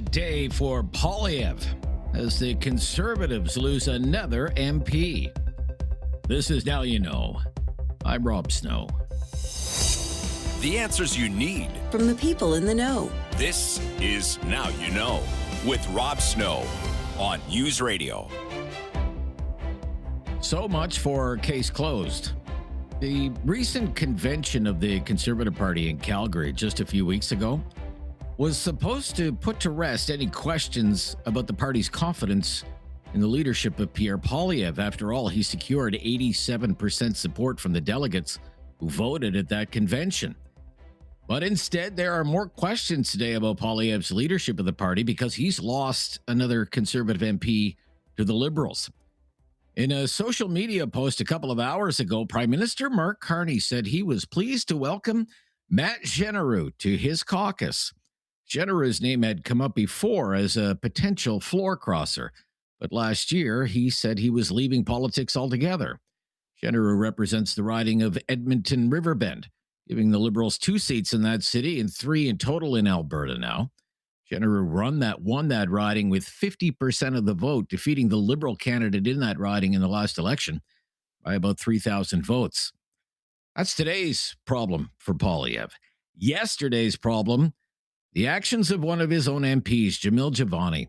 bad day for Polyev as the Conservatives lose another MP. This is Now You Know. I'm Rob Snow. The answers you need from the people in the know. This is Now You Know with Rob Snow on News Radio. So much for Case Closed. The recent convention of the Conservative Party in Calgary just a few weeks ago was supposed to put to rest any questions about the party's confidence in the leadership of Pierre Poilievre. After all, he secured 87% support from the delegates who voted at that convention. But instead, there are more questions today about Poilievre's leadership of the party because he's lost another Conservative MP to the Liberals. In a social media post a couple of hours ago, Prime Minister Mark Carney said he was pleased to welcome Matt Genereux to his caucus. Genereux's name had come up before as a potential floor crosser, but last year he said he was leaving politics altogether. Genereux represents the riding of Edmonton Riverbend, giving the Liberals 2 seats in that city and 3 in total in Alberta now. Genereux won that riding with 50% of the vote, defeating the Liberal candidate in that riding in the last election by about 3,000 votes. That's today's problem for Poilievre. Yesterday's problem, the actions of one of his own MPs, Jamil Jivani.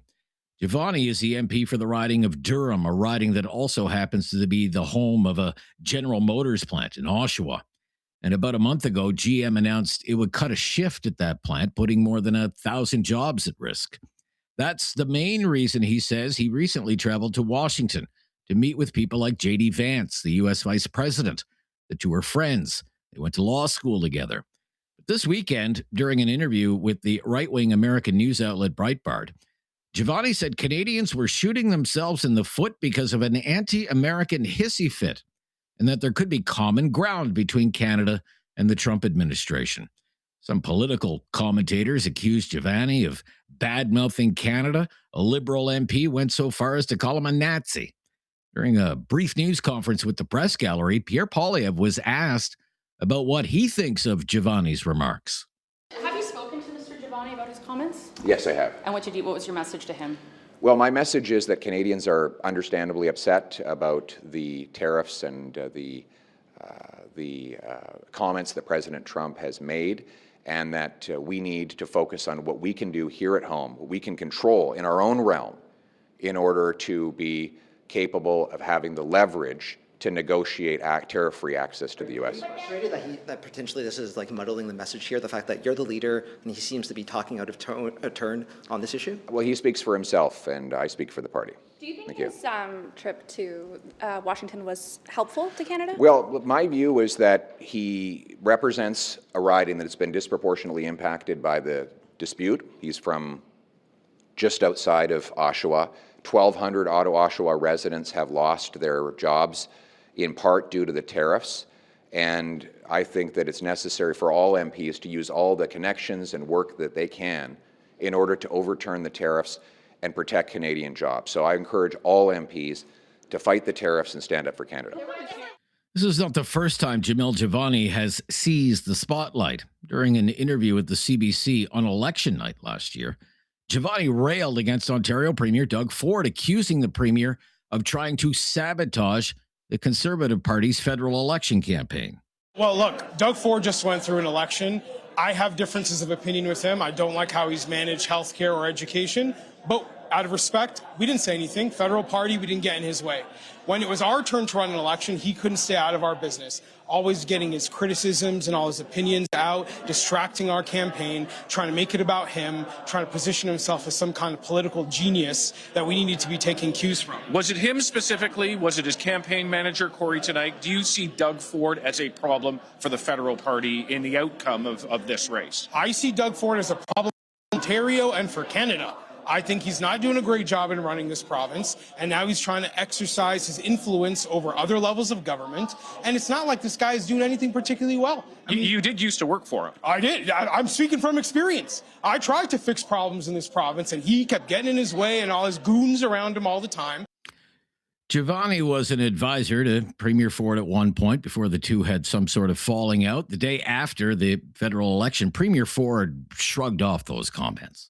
Jivani is the MP for the riding of Durham, a riding that also happens to be the home of a General Motors plant in Oshawa. And about a month ago, GM announced it would cut a shift at that plant, putting more than 1,000 jobs at risk. That's the main reason he says he recently traveled to Washington to meet with people like J.D. Vance, the U.S. Vice President. The two are friends. They went to law school together. This weekend, during an interview with the right-wing American news outlet Breitbart, Jivani said Canadians were shooting themselves in the foot because of an anti-American hissy fit, and that there could be common ground between Canada and the Trump administration. Some political commentators accused Jivani of bad-mouthing Canada. A Liberal MP went so far as to call him a Nazi. During a brief news conference with the press gallery, Pierre Poilievre was asked about what he thinks of Jivani's remarks. Have you spoken to Mr. Jivani about his comments? Yes, I have. And what was your message to him? Well, my message is that Canadians are understandably upset about the tariffs and the comments that President Trump has made, and that we need to focus on what we can do here at home, what we can control in our own realm in order to be capable of having the leverage to negotiate tariff-free access to the U.S. That potentially this is like muddling the message here, the fact that you're the leader and he seems to be talking out of turn on this issue? Well, he speaks for himself and I speak for the party. Do you think his trip to Washington was helpful to Canada? Well, my view is that he represents a riding that has been disproportionately impacted by the dispute. He's from just outside of Oshawa. 1,200 Oshawa residents have lost their jobs in part due to the tariffs, and I think that it's necessary for all MPs to use all the connections and work that they can in order to overturn the tariffs and protect Canadian jobs. So I encourage all MPs to fight the tariffs and stand up for Canada. This is not the first time Jamil Jivani has seized the spotlight. During an interview with the CBC on election night last year, Jivani railed against Ontario Premier Doug Ford, accusing the Premier of trying to sabotage the Conservative Party's federal election campaign. Well, look, Doug Ford just went through an election. I have differences of opinion with him. I don't like how he's managed healthcare or education, but out of respect, we didn't say anything. Federal party, we didn't get in his way. When it was our turn to run an election, he couldn't stay out of our business, always getting his criticisms and all his opinions out, distracting our campaign, trying to make it about him, trying to position himself as some kind of political genius that we needed to be taking cues from. Was it him specifically? Was it his campaign manager, Corey, tonight? Do you see Doug Ford as a problem for the federal party in the outcome of this race? I see Doug Ford as a problem for Ontario and for Canada. I think he's not doing a great job in running this province, and now he's trying to exercise his influence over other levels of government, and it's not like this guy is doing anything particularly well. I mean, you did used to work for him. I did. I'm speaking from experience. I tried to fix problems in this province, and he kept getting in his way and all his goons around him all the time. Jivani was an advisor to Premier Ford at one point before the two had some sort of falling out. The day after the federal election, Premier Ford shrugged off those comments.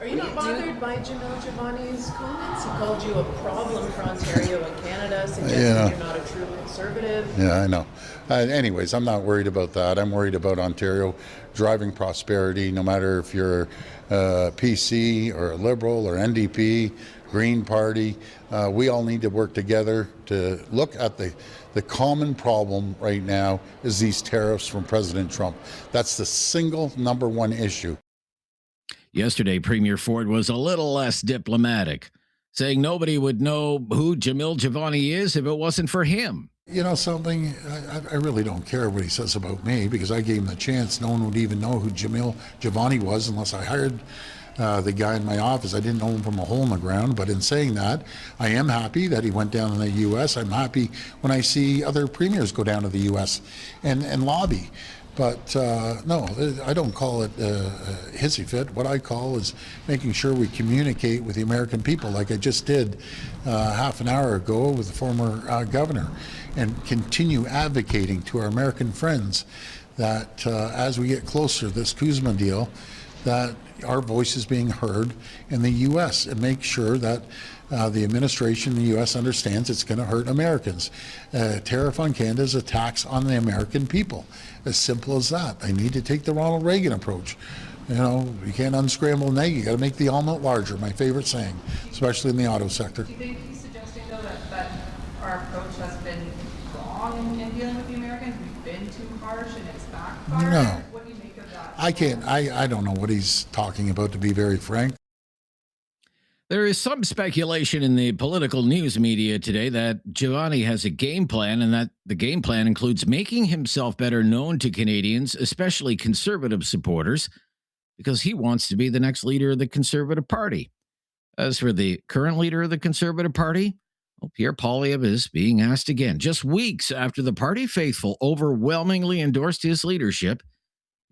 Are you not bothered by Jamil Giovanni's comments? He called you a problem for Ontario and Canada, suggesting you're not a true conservative. Yeah, I know. Anyways, I'm not worried about that. I'm worried about Ontario driving prosperity, no matter if you're PC or a Liberal or NDP, Green Party. We all need to work together to look at the common problem right now is these tariffs from President Trump. That's the single number one issue. Yesterday, Premier Ford was a little less diplomatic, saying nobody would know who Jamil Giovanni is if it wasn't for him. You know something? I really don't care what he says about me because I gave him the chance. No one would even know who Jamil Giovanni was unless I hired the guy in my office. I didn't know him from a hole in the ground. But in saying that, I am happy that he went down to the U.S. I'm happy when I see other premiers go down to the U.S. and lobby. But no, I don't call it hissy fit. What I call is making sure we communicate with the American people like I just did half an hour ago with the former governor, and continue advocating to our American friends that as we get closer to this Kuzma deal, that our voice is being heard in the U.S. and make sure that the administration in the U.S. understands it's going to hurt Americans. Tariff on Canada is a tax on the American people. As simple as that. They need to take the Ronald Reagan approach. You know, you can't unscramble an egg. You got to make the omelet larger. My favorite saying, especially in the auto sector. Do you think he's suggesting, though, that our approach has been wrong in dealing with the Americans? We've been too harsh and it's backfired? No. What do you make of that? I don't know what he's talking about, to be very frank. There is some speculation in the political news media today that Giovanni has a game plan, and that the game plan includes making himself better known to Canadians, especially conservative supporters, because he wants to be the next leader of the Conservative Party. As for the current leader of the Conservative Party, well, Pierre Poilievre is being asked again, just weeks after the party faithful overwhelmingly endorsed his leadership,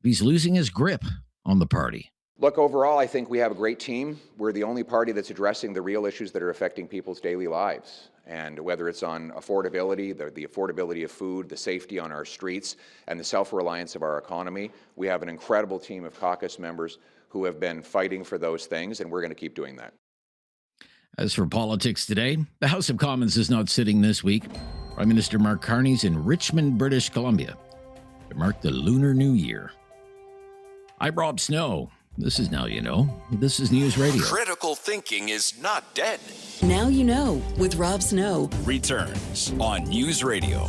if he's losing his grip on the party. Look, overall, I think we have a great team. We're the only party that's addressing the real issues that are affecting people's daily lives. And whether it's on affordability, the affordability of food, the safety on our streets, and the self-reliance of our economy, we have an incredible team of caucus members who have been fighting for those things, and we're going to keep doing that. As for politics today, the House of Commons is not sitting this week. Prime Minister Mark Carney's in Richmond, British Columbia, to mark the Lunar New Year. I'm Rob Snow. This is Now You Know. This is News Radio. Critical thinking is not dead. Now You Know with Rob Snow. Returns on News Radio.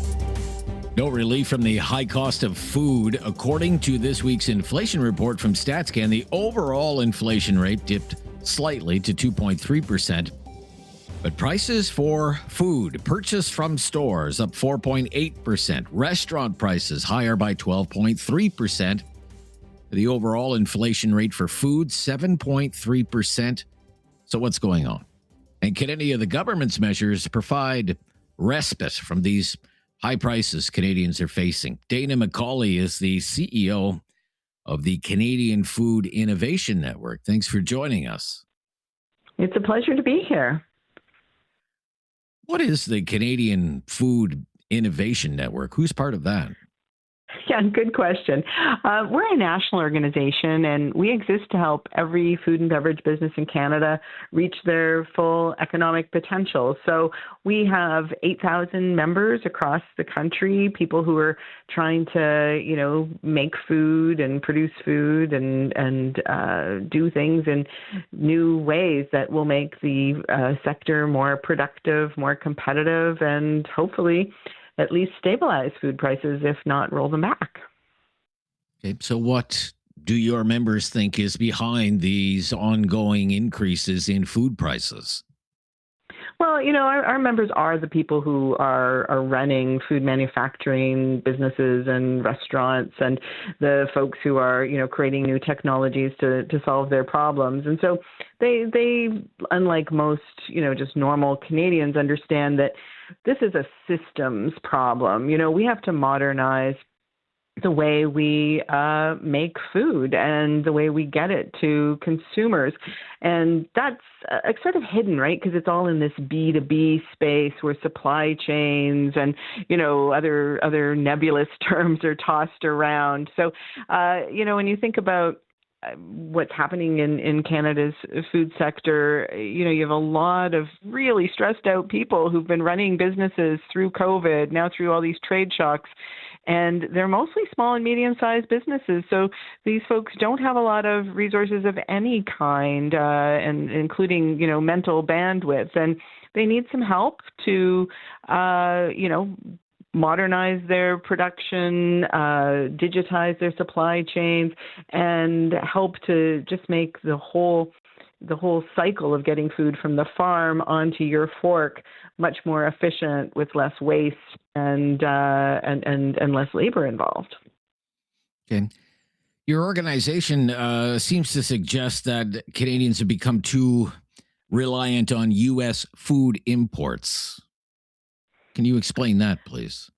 No relief from the high cost of food. According to this week's inflation report from StatsCan, the overall inflation rate dipped slightly to 2.3%. But prices for food purchased from stores up 4.8%. Restaurant prices higher by 12.3%. The overall inflation rate for food, 7.3%. So what's going on? And can any of the government's measures provide respite from these high prices Canadians are facing? Dana McCauley is the CEO of the Canadian Food Innovation Network. Thanks for joining us. It's a pleasure to be here. What is the Canadian Food Innovation Network? Who's part of that? Yeah, good question. We're a national organization, and we exist to help every food and beverage business in Canada reach their full economic potential. So we have 8,000 members across the country, people who are trying to, make food and produce food and do things in new ways that will make the sector more productive, more competitive, and hopefully at least stabilize food prices, if not roll them back. Okay, so what do your members think is behind these ongoing increases in food prices? Well, our members are the people who are running food manufacturing businesses and restaurants, and the folks who are, creating new technologies to solve their problems. And so they unlike most, just normal Canadians, understand that this is a systems problem. We have to modernize the way we make food and the way we get it to consumers. And that's sort of hidden, right? Because it's all in this B2B space where supply chains and, other nebulous terms are tossed around. So, when you think about what's happening in Canada's food sector. You have a lot of really stressed out people who've been running businesses through COVID, now through all these trade shocks, and they're mostly small and medium-sized businesses. So these folks don't have a lot of resources of any kind, and including, mental bandwidth, and they need some help to, modernize their production, digitize their supply chains, and help to just make the whole cycle of getting food from the farm onto your fork much more efficient, with less waste and less labor involved. Okay. Your organization seems to suggest that Canadians have become too reliant on U.S. food imports. Can you explain that, please?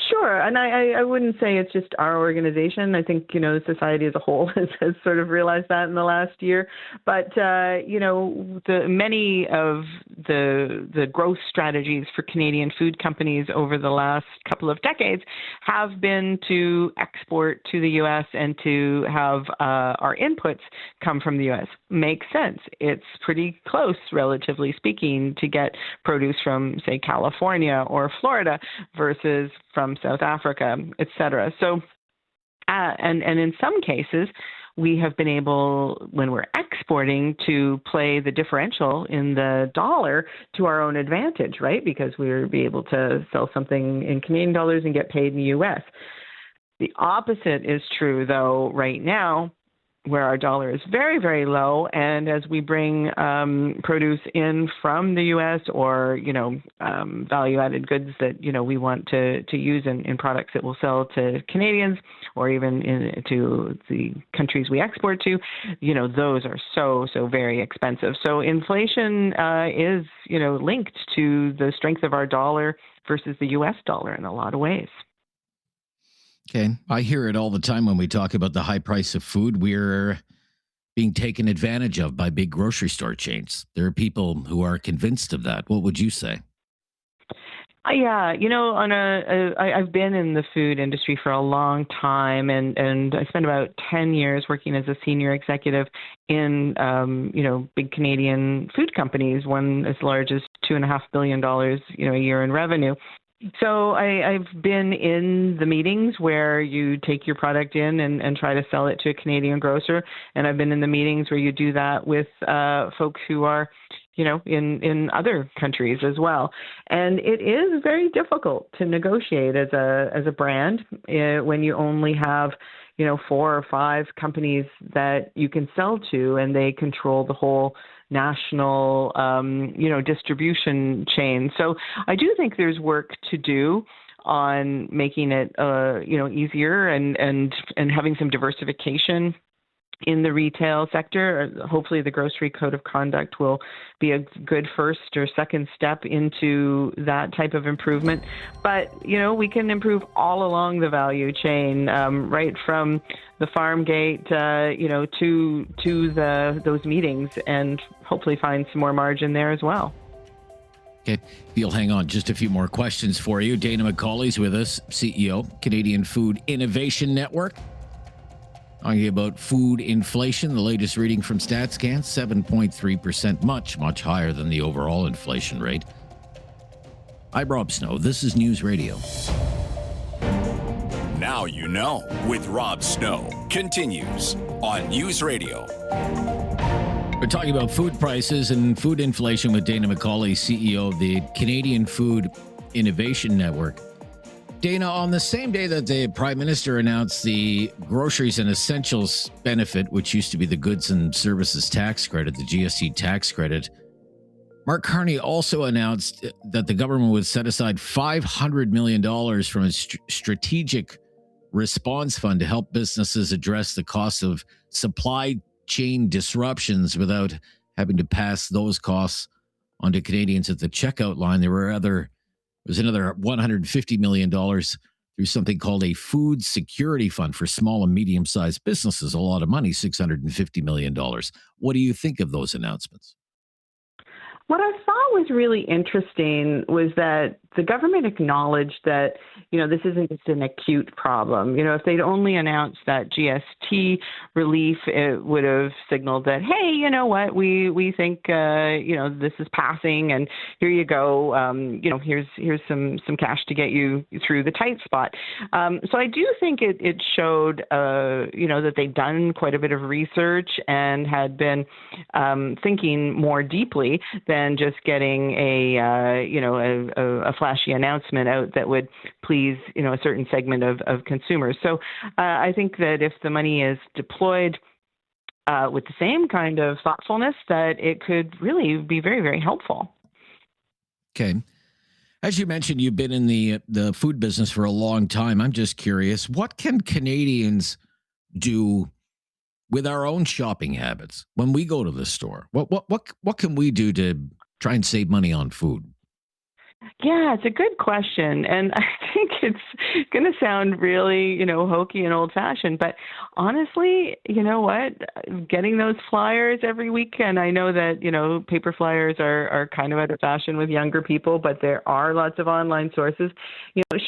Sure. And I wouldn't say it's just our organization. I think, society as a whole has sort of realized that in the last year. But, many of the growth strategies for Canadian food companies over the last couple of decades have been to export to the U.S. and to have our inputs come from the U.S. Makes sense. It's pretty close, relatively speaking, to get produce from, say, California or Florida versus from South Africa, et cetera. So, and in some cases, we have been able, when we're exporting, to play the differential in the dollar to our own advantage, right? Because we'll be able to sell something in Canadian dollars and get paid in the U.S. The opposite is true, though, right now, where our dollar is very, very low. And as we bring produce in from the U.S. or, value-added goods that, we want to use in products that we'll sell to Canadians or even to the countries we export to, those are so very expensive. So inflation is, linked to the strength of our dollar versus the U.S. dollar in a lot of ways. Okay. I hear it all the time when we talk about the high price of food. We're being taken advantage of by big grocery store chains. There are people who are convinced of that. What would you say? Yeah, I've been in the food industry for a long time, and I spent about 10 years working as a senior executive in, big Canadian food companies, one as large as $2.5 billion, a year in revenue. So I've been in the meetings where you take your product in and try to sell it to a Canadian grocer. And I've been in the meetings where you do that with folks who are, in other countries as well. And it is very difficult to negotiate as a brand when you only have 4 or 5 companies that you can sell to, and they control the whole national, distribution chain. So I do think there's work to do on making it, easier and having some diversification in the retail sector. Hopefully the grocery code of conduct will be a good first or second step into that type of improvement. But, we can improve all along the value chain, right from the farm gate, to those meetings, and hopefully find some more margin there as well. Okay. If you'll hang on, just a few more questions for you. Dana McCauley's with us, CEO, Canadian Food Innovation Network. Talking about food inflation, the latest reading from StatsCan, 7.3%, much higher than the overall inflation rate. I'm Rob Snow. This is News Radio. Now you know with Rob Snow continues on News Radio. We're talking about food prices and food inflation with Dana McCauley, CEO of the Canadian Food Innovation Network. Dana, on the same day that the Prime Minister announced the Groceries and Essentials benefit, which used to be the Goods and Services Tax Credit, the GST tax credit, Mark Carney also announced that the government would set aside $500 million from its strategic response fund to help businesses address the cost of supply chain disruptions without having to pass those costs onto Canadians at the checkout line. There was another $150 million through something called a food security fund for small and medium-sized businesses. A lot of money, $650 million. What do you think of those announcements? What I thought was really interesting was that the government acknowledged that, this isn't just an acute problem. If they'd only announced that GST relief, it would have signaled that, hey, you know what, we think, this is passing, and here you go. Here's some cash to get you through the tight spot. So I do think it showed, that they'd done quite a bit of research and had been thinking more deeply than just getting a flashy announcement out that would please, a certain segment of consumers. So I think that if the money is deployed with the same kind of thoughtfulness, that it could really be very, very helpful. Okay. As you mentioned, you've been in the food business for a long time. I'm just curious, what can Canadians do with our own shopping habits when we go to the store? What can we do to try and save money on food? Yeah, it's a good question. And I think it's going to sound really, hokey and old-fashioned. But honestly, you know what? Getting those flyers every week, and I know that, paper flyers are kind of out of fashion with younger people, but there are lots of online sources.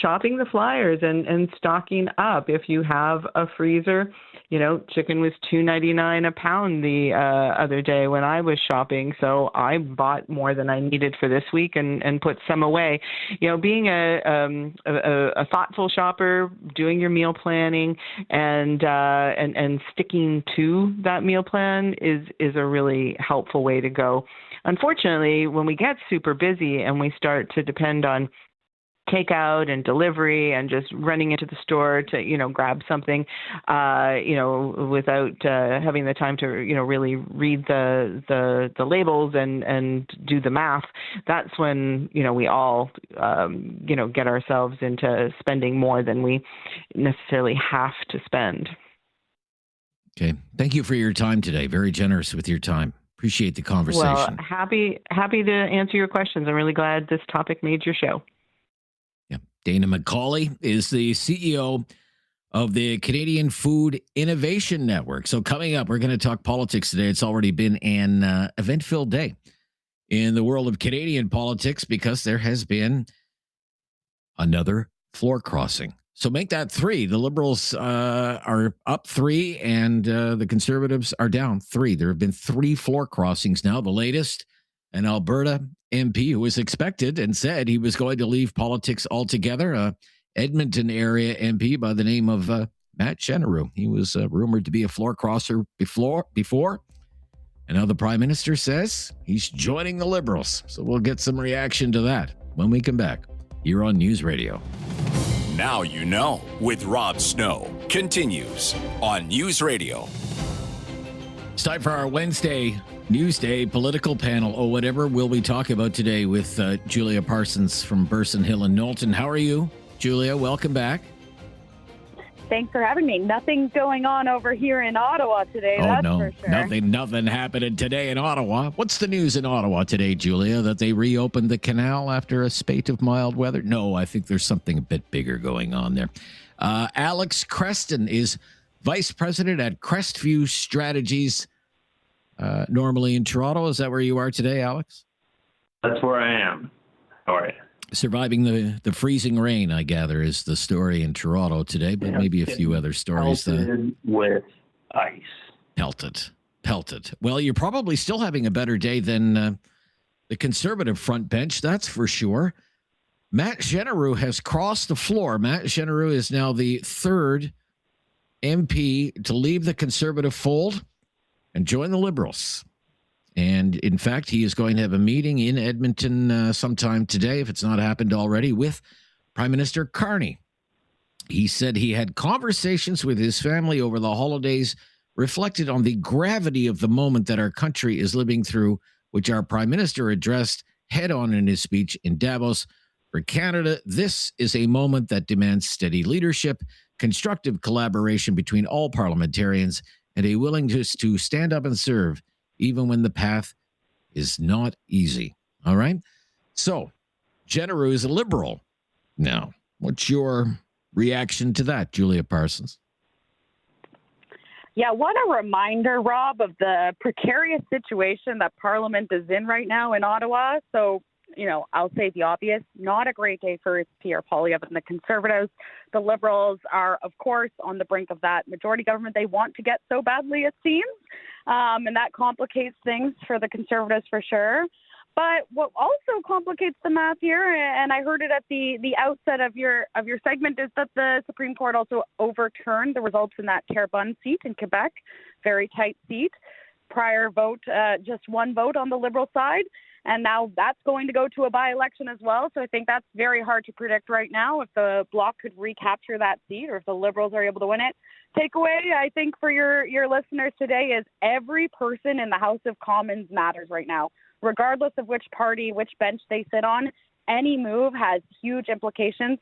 Shopping the flyers and stocking up. If you have a freezer, chicken was $2.99 a pound the other day when I was shopping. So I bought more than I needed for this week and put some away. Being a thoughtful shopper, doing your meal planning and sticking to that meal plan is a really helpful way to go. Unfortunately, when we get super busy and we start to depend on takeout and delivery and just running into the store to, grab something, without having the time to, really read the labels and do the math, that's when, we all, get ourselves into spending more than we necessarily have to spend. Okay. Thank you for your time today. Very generous with your time. Appreciate the conversation. Well, happy to answer your questions. I'm really glad this topic made your show. Dana McCauley is the CEO of the Canadian Food Innovation Network. So coming up, we're going to talk politics today. It's already been an event-filled day in the world of Canadian politics because there has been another floor crossing. So make that 3. The Liberals are up 3 and the Conservatives are down 3. There have been 3 floor crossings now. The latest, an Alberta MP who was expected and said he was going to leave politics altogether, Edmonton area MP by the name of Matt Cheneru. He was rumored to be a floor crosser before, and now the Prime Minister says he's joining the Liberals. So we'll get some reaction to that when we come back here on News Radio. Now you know with Rob Snow continues on News Radio. It's time for our Wednesday Newsday political panel, or whatever we'll be talking about today with Julia Parsons from Burson Hill and Knowlton. How are you, Julia? Welcome back. Thanks for having me. Nothing going on over here in Ottawa today, that's for sure. Nothing happening today in Ottawa. What's the news in Ottawa today, Julia? That they reopened the canal after a spate of mild weather? No, I think there's something a bit bigger going on there. Alex Chreston is Vice President at Crestview Strategies, normally in Toronto. Is that where you are today, Alex? That's where I am. How are you? Surviving the freezing rain, I gather, is the story in Toronto today, but maybe a few other stories. Pelted with ice. Pelted. Well, you're probably still having a better day than the Conservative front bench, that's for sure. Matt Cheneru has crossed the floor. Matt Cheneru is now the 3rd MP to leave the Conservative fold and join the Liberals. And in fact, he is going to have a meeting in Edmonton sometime today, if it's not happened already, with Prime Minister Carney. He said he had conversations with his family over the holidays, reflected on the gravity of the moment that our country is living through, which our Prime Minister addressed head on in his speech in Davos. For Canada, this is a moment that demands steady leadership, constructive collaboration between all parliamentarians, and a willingness to stand up and serve, even when the path is not easy. All right? So, Cheneru is a Liberal now. What's your reaction to that, Julia Parsons? Yeah, what a reminder, Rob, of the precarious situation that Parliament is in right now in Ottawa. So I'll say the obvious, not a great day for Pierre Poilievre and the Conservatives. The Liberals are, of course, on the brink of that majority government they want to get so badly, it seems. And that complicates things for the Conservatives for sure. But what also complicates the math here, and I heard it at the outset of your segment, is that the Supreme Court also overturned the results in that Terrebonne seat in Quebec, very tight seat. Prior vote, just one vote on the Liberal side, and now that's going to go to a by-election as well. So I think that's very hard to predict right now if the Bloc could recapture that seat or if the Liberals are able to win it. Takeaway, I think, for your listeners today is every person in the House of Commons matters right now. Regardless of which party, which bench they sit on, any move has huge implications.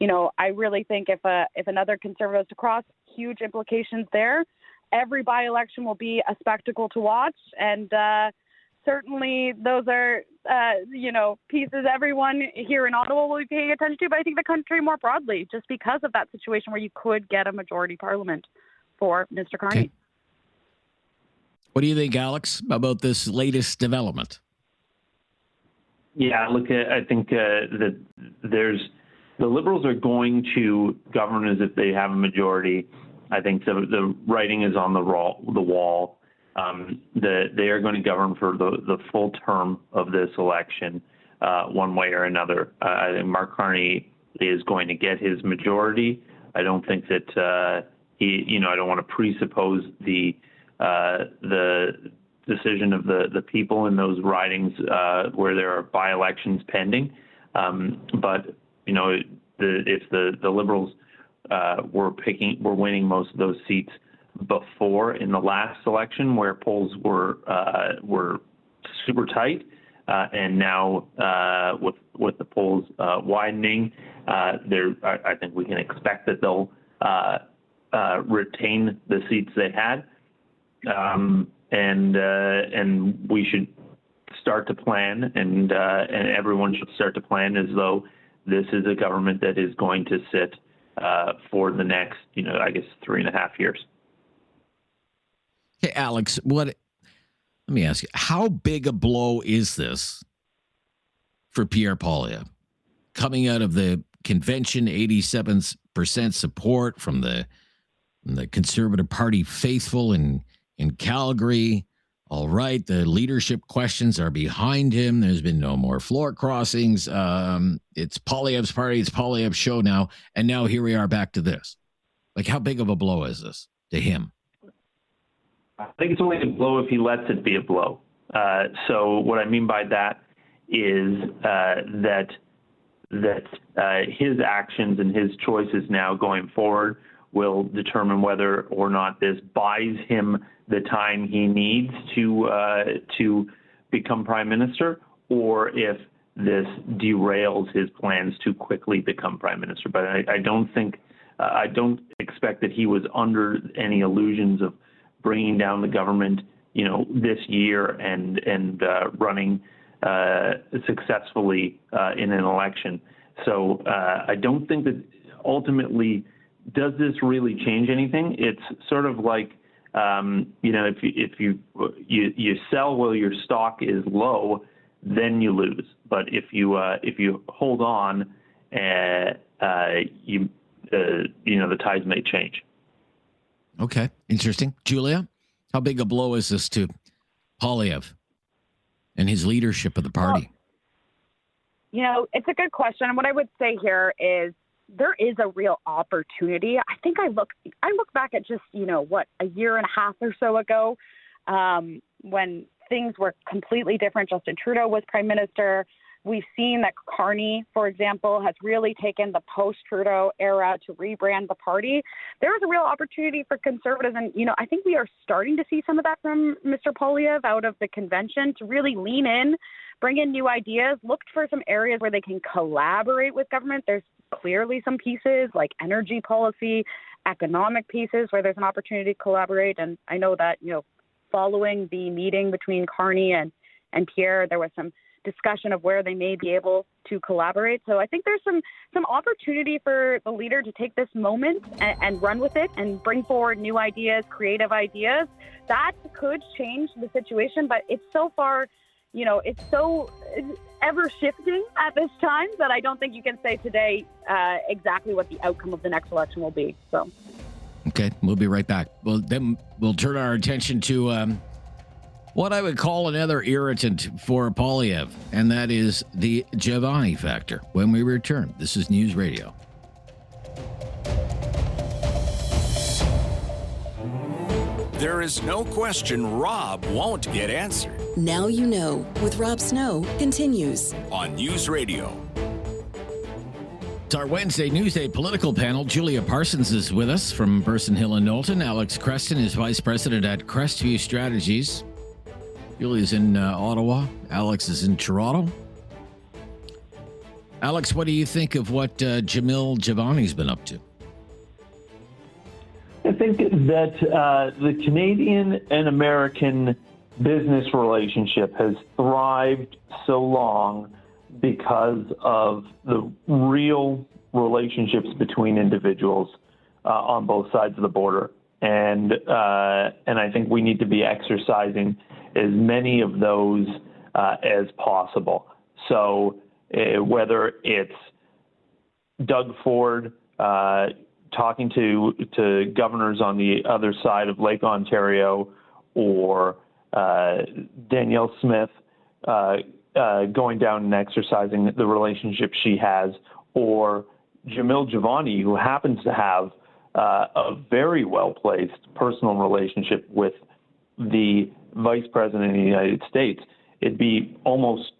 I really think if another Conservative is to cross, huge implications there. Every by-election will be a spectacle to watch, and certainly those are, pieces everyone here in Ottawa will be paying attention to, but I think the country more broadly, just because of that situation where you could get a majority parliament for Mr. Carney. Okay. What do you think, Alex, about this latest development? Yeah, look, I think that the Liberals are going to govern as if they have a majority. I think the writing is on the wall. They are going to govern for the full term of this election, one way or another. I think Mark Carney is going to get his majority. I don't think that I don't want to presuppose the decision of the people in those ridings where there are by-elections pending. But if the Liberals were winning most of those seats before in the last election, where polls were super tight, and now with the polls widening, I think we can expect that they'll retain the seats they had. And we should start to plan, and everyone should start to plan as though this is a government that is going to sit for the next, 3.5 years. Hey, Alex, let me ask you, how big a blow is this for Pierre Poilievre? Coming out of the convention, 87% support from the Conservative Party faithful in Calgary. All right, the leadership questions are behind him. There's been no more floor crossings. It's Poilievre's party. It's Poilievre's show now. And now here we are back to this. Like, how big of a blow is this to him? I think it's only a blow if he lets it be a blow. So what I mean by that is that his actions and his choices now going forward will determine whether or not this buys him the time he needs to become prime minister, or if this derails his plans to quickly become prime minister. But I don't expect that he was under any illusions of bringing down the government, this year and running successfully in an election. So I don't think that ultimately does this really change anything. It's sort of like, if you sell while your stock is low, then you lose. But if you hold on, the tides may change. Okay, interesting. Julia, how big a blow is this to Poilievre and his leadership of the party? Well, it's a good question. And what I would say here is there is a real opportunity. I think I look back at just, a year and a half or so ago, when things were completely different. Justin Trudeau was prime minister. We've seen that Carney, for example, has really taken the post-Trudeau era to rebrand the party. There is a real opportunity for Conservatives, and, I think we are starting to see some of that from Mr. Poilievre out of the convention to really lean in, bring in new ideas, look for some areas where they can collaborate with government. There's clearly some pieces like energy policy, economic pieces where there's an opportunity to collaborate. And I know that, following the meeting between Carney and Pierre, there was some discussion of where they may be able to collaborate. So I think there's some opportunity for the leader to take this moment and run with it and bring forward new ideas, creative ideas. That could change the situation, but it's so far, it's so ever shifting at this time that I don't think you can say today exactly what the outcome of the next election will be. So. Okay, we'll be right back. Well, then we'll turn our attention to what I would call another irritant for Poilievre, and that is the Giovanni factor. When we return, this is News Radio. There is no question Rob won't get answered. Now You Know with Rob Snow continues on News Radio. It's our Wednesday Newsday political panel. Julia Parsons is with us from Burson, Hill and Knowlton. Alex Chreston is vice president at Crestview Strategies. Julia's in Ottawa. Alex is in Toronto. Alex, what do you think of what Jamil Giovanni's been up to? I think that the Canadian and American business relationship has thrived so long because of the real relationships between individuals on both sides of the border. And I think we need to be exercising as many of those as possible. So whether it's Doug Ford talking to governors on the other side of Lake Ontario, or Danielle Smith going down and exercising the relationship she has, or Jamil Giovanni, who happens to have a very well-placed personal relationship with the Vice President of the United States. It'd be almost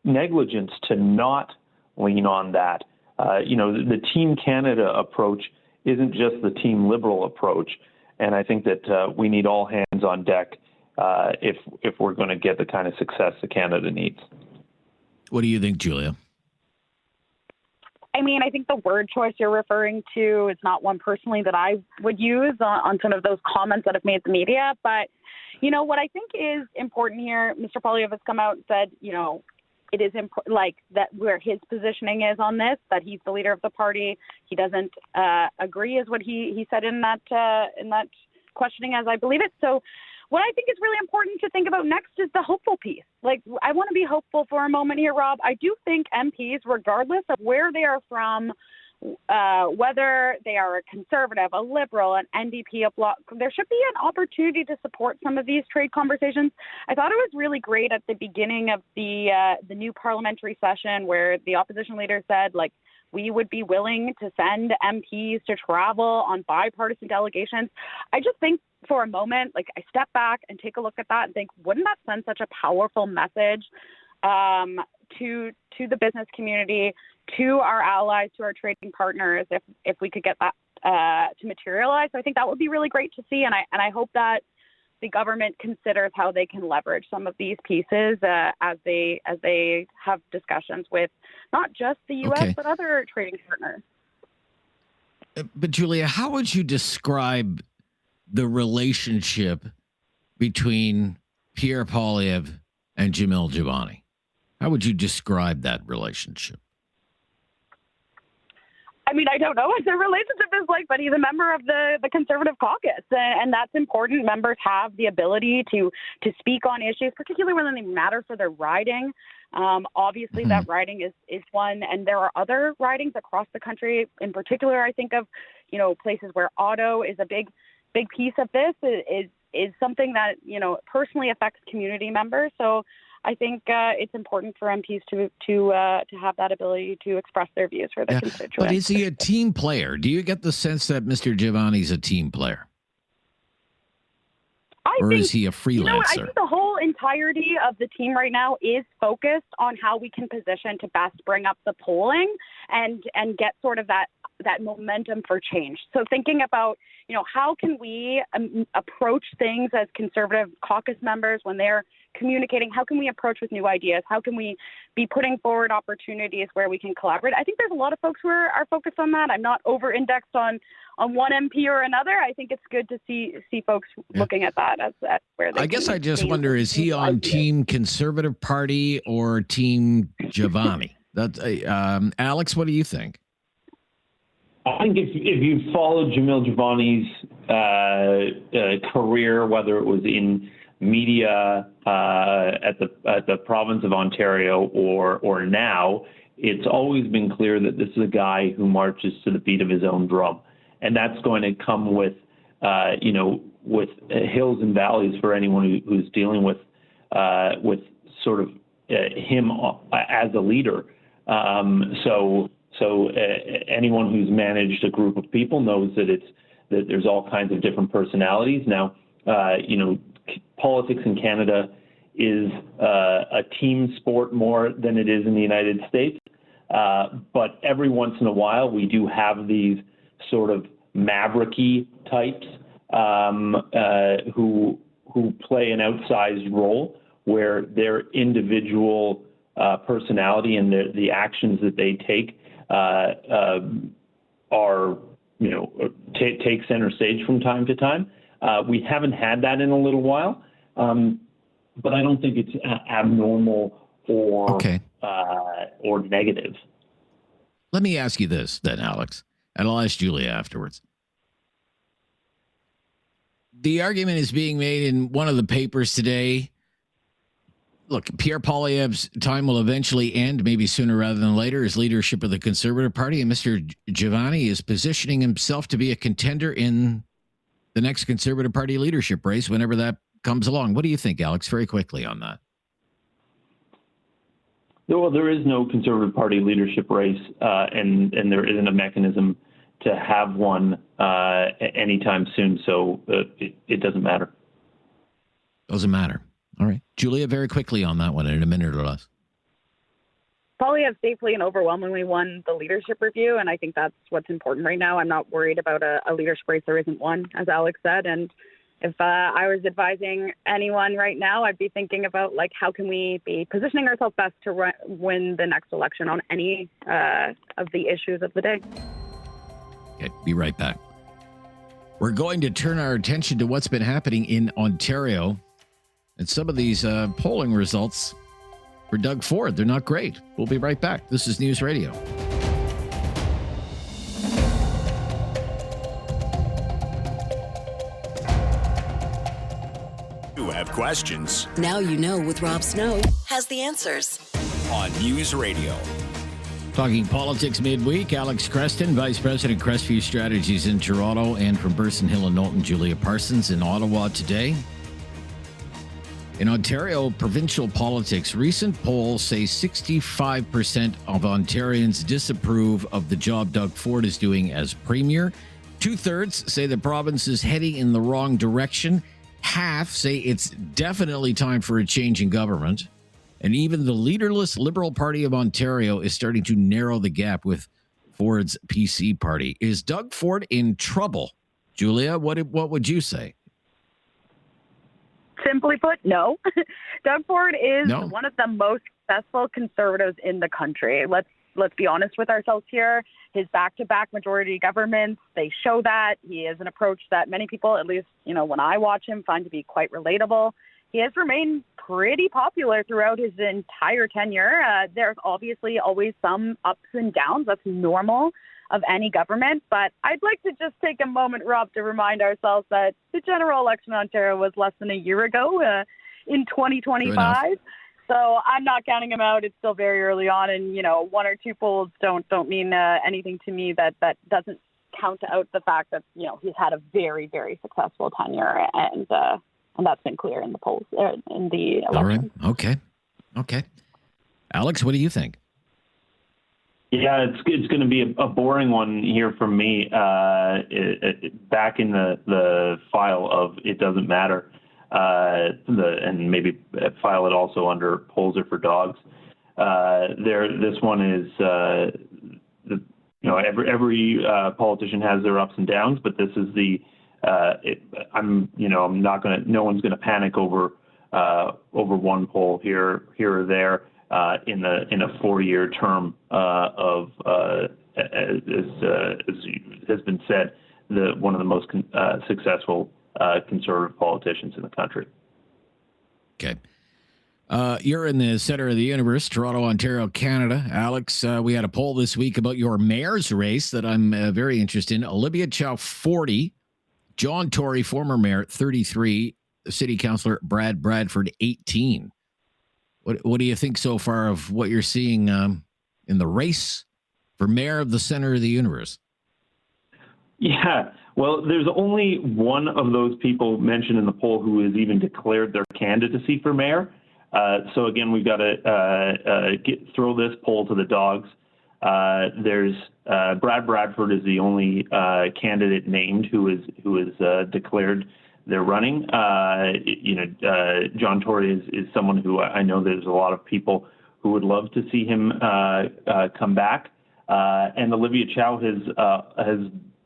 negligence to not lean on that. The Team Canada approach isn't just the Team Liberal approach, and I think that we need all hands on deck if we're going to get the kind of success that Canada needs. What do you think, Julia? I mean, I think the word choice you're referring to is not one personally that I would use on some of those comments that have made the media. But, what I think is important here, Mr. Poilievre has come out and said, it is that where his positioning is on this, that he's the leader of the party. He doesn't agree, is what he said in that questioning, as I believe it. So what I think is really important to think about next is the hopeful piece. I want to be hopeful for a moment here, Rob. I do think MPs, regardless of where they are from, whether they are a conservative, a liberal, an NDP, a bloc, there should be an opportunity to support some of these trade conversations. I thought it was really great at the beginning of the new parliamentary session where the opposition leader said, we would be willing to send MPs to travel on bipartisan delegations. I just think for a moment, I step back and take a look at that and think, wouldn't that send such a powerful message to the business community, to our allies, to our trading partners, if we could get that to materialize? So I think that would be really great to see, and I hope that the government considers how they can leverage some of these pieces as they have discussions with not just the U.S. but other trading partners. But Julia, how would you describe the relationship between Pierre Poilievre and Jamil Giovanni? How would you describe that relationship? I mean, I don't know what their relationship is like, but he's a member of the Conservative caucus, and that's important. Members have the ability to speak on issues, particularly when they matter for their riding. Obviously, that riding is one, and there are other ridings across the country. In particular, I think of places where auto is a big piece of this. Is something that personally affects community members. So I think it's important for MPs to have that ability to express their views for their constituents. But is he a team player? Do you get the sense that Mr. Giovanni's a team player? Is he a freelancer? I think the whole entirety of the team right now is focused on how we can position to best bring up the polling and get sort of that momentum for change. So thinking about, how can we approach things as Conservative caucus members when they're communicating? How can we approach with new ideas? How can we be putting forward opportunities where we can collaborate? I think there's a lot of folks who are focused on that. I'm not over-indexed on one MP or another. I think it's good to see folks looking at that as where they I guess I just wonder, is he on Team Conservative Party or Team Giovanni? That's Alex, what do you think? I think if you followed Jamil Giovanni's career, whether it was in media at the province of Ontario or now, it's always been clear that this is a guy who marches to the beat of his own drum, and that's going to come with with hills and valleys for anyone who's dealing with sort of him as a leader. So anyone who's managed a group of people knows that there's all kinds of different personalities. Now, politics in Canada is a team sport more than it is in the United States. But every once in a while, we do have these sort of mavericky types who play an outsized role, where their individual personality and the actions that they take take center stage from time to time. We haven't had that in a little while, but I don't think it's abnormal or negative. Let me ask you this then, Alex, and I'll ask Julia afterwards. The argument is being made in one of the papers today. Look, Pierre Poilievre's time will eventually end, maybe sooner rather than later, as leadership of the Conservative Party, and Mr. Giovanni is positioning himself to be a contender in the next Conservative Party leadership race whenever that comes along. What do you think, Alex, very quickly on that? Well, there is no Conservative Party leadership race, and there isn't a mechanism to have one anytime soon, so it doesn't matter. Doesn't matter. All right. Julia, very quickly on that one in a minute or less. Poilievre safely and overwhelmingly won the leadership review, and I think that's what's important right now. I'm not worried about a leadership race. There isn't one, as Alex said, and if I was advising anyone right now, I'd be thinking about, how can we be positioning ourselves best to win the next election on any of the issues of the day. Okay, be right back. We're going to turn our attention to what's been happening in Ontario and some of these polling results for Doug Ford. They're not great. We'll be right back. This is News Radio. You have questions. Now You Know with Rob Snow has the answers. On News Radio. Talking politics midweek, Alex Chreston, Vice President, Crestview Strategies in Toronto, and from Burson, Hill and Knowlton, Julia Parsons in Ottawa today. In Ontario provincial politics, recent polls say 65% of Ontarians disapprove of the job Doug Ford is doing as Premier. 2/3 say the province is heading in the wrong direction. Half say it's definitely time for a change in government. And even the leaderless Liberal Party of Ontario is starting to narrow the gap with Ford's PC party. Is Doug Ford in trouble? Julia, what would you say? Simply put, no. Doug Ford is one of the most successful Conservatives in the country. Let's be honest with ourselves here. His back-to-back majority governments, they show that. He has an approach that many people, at least, when I watch him, find to be quite relatable. He has remained pretty popular throughout his entire tenure. There's obviously always some ups and downs. That's normal of any government. But I'd like to just take a moment, Rob, to remind ourselves that the general election in Ontario was less than a year ago in 2025. So I'm not counting him out. It's still very early on. And, one or two polls don't mean anything to me that doesn't count out the fact that, he's had a very, very successful tenure. And that's been clear in the polls, in the election. All right. Okay. Alex, what do you think? Yeah, it's going to be a boring one here from me. Back in the file of It Doesn't Matter, and maybe file it also under Polls Are for Dogs. This one is every politician has their ups and downs, but this is no one's going to panic over one poll here or there in a 4-year term of as has been said, one of the most successful Conservative politicians in the country. Okay. You're in the center of the universe, Toronto, Ontario, Canada. Alex, we had a poll this week about your mayor's race that I'm very interested in. Olivia Chow, 40. John Tory, former mayor, 33. City Councilor Brad Bradford, 18. What do you think so far of what you're seeing in the race for mayor of the center of the universe? Yeah, well, there's only one of those people mentioned in the poll who has even declared their candidacy for mayor. So again, we've got to throw this poll to the dogs. There's Brad Bradford is the only candidate named who is declared they're running. John Tory is someone who I know there's a lot of people who would love to see him come back. And Olivia Chow has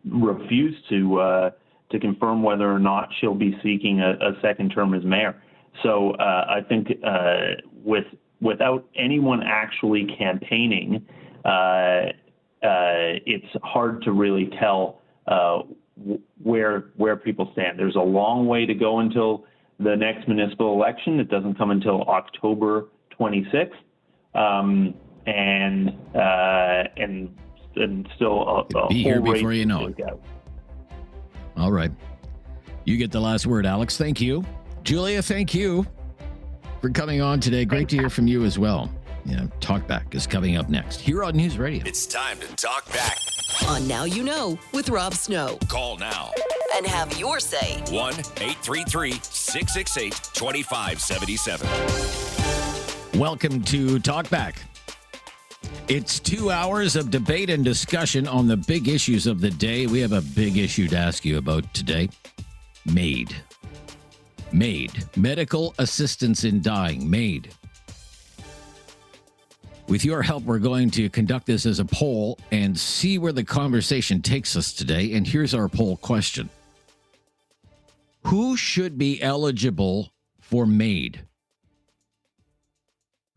refused to confirm whether or not she'll be seeking a second term as mayor. So I think without anyone actually campaigning, it's hard to really tell where people stand. There's a long way to go until the next municipal election. It doesn't come until October 26th, and still a be whole here race before you know to it. go. All right. You get the last word, Alex. Thank you. Julia, thank you for coming on today. Great to hear from you as well. Yeah, Talkback is coming up next here on News Radio. It's time to talk back. On Now You Know with Rob Snow. Call now. And have your say. 1-833-668-2577. Welcome to Talkback. It's 2 hours of debate and discussion on the big issues of the day. We have a big issue to ask you about today. MAID. MAID. Medical Assistance in Dying. MAID. With your help, we're going to conduct this as a poll and see where the conversation takes us today. And here's our poll question. Who should be eligible for MAID?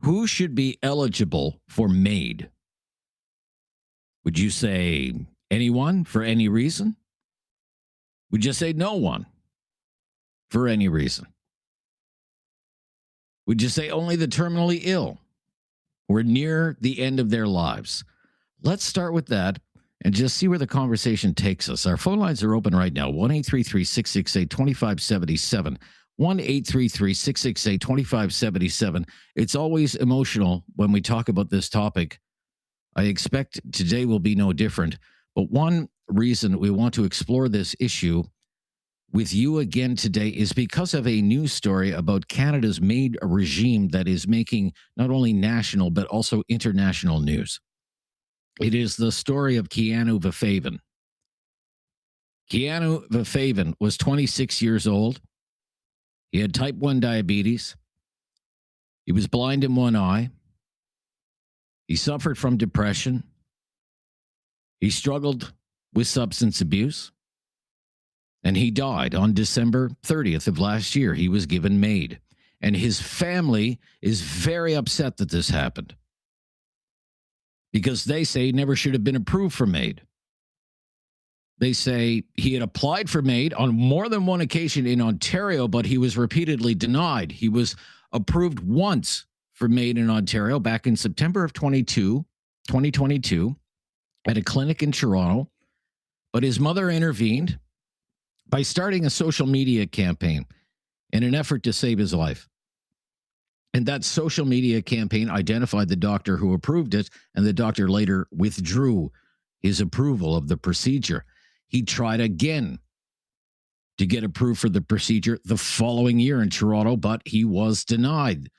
Who should be eligible for MAID? Would you say anyone for any reason? Would you say no one for any reason? Would you say only the terminally ill? We're near the end of their lives. Let's start with that and just see where the conversation takes us. Our phone lines are open right now. 1-833-668-2577. 1-833-668-2577. It's always emotional when we talk about this topic. I expect today will be no different. But one reason we want to explore this issue with you again today is because of a news story about Canada's MAID regime that is making not only national but also international news. It is the story of Keanu Vafaven. Keanu Vafaven was 26 years old. He had type 1 diabetes. He was blind in one eye. He suffered from depression. He struggled with substance abuse. And he died on December 30th of last year. He was given MAID. And his family is very upset that this happened, because they say he never should have been approved for MAID. They say he had applied for MAID on more than one occasion in Ontario, but he was repeatedly denied. He was approved once for MAID in Ontario back in September of 2022 at a clinic in Toronto. But his mother intervened by starting a social media campaign in an effort to save his life. And that social media campaign identified the doctor who approved it, and the doctor later withdrew his approval of the procedure. He tried again to get approved for the procedure the following year in Toronto, but he was denied.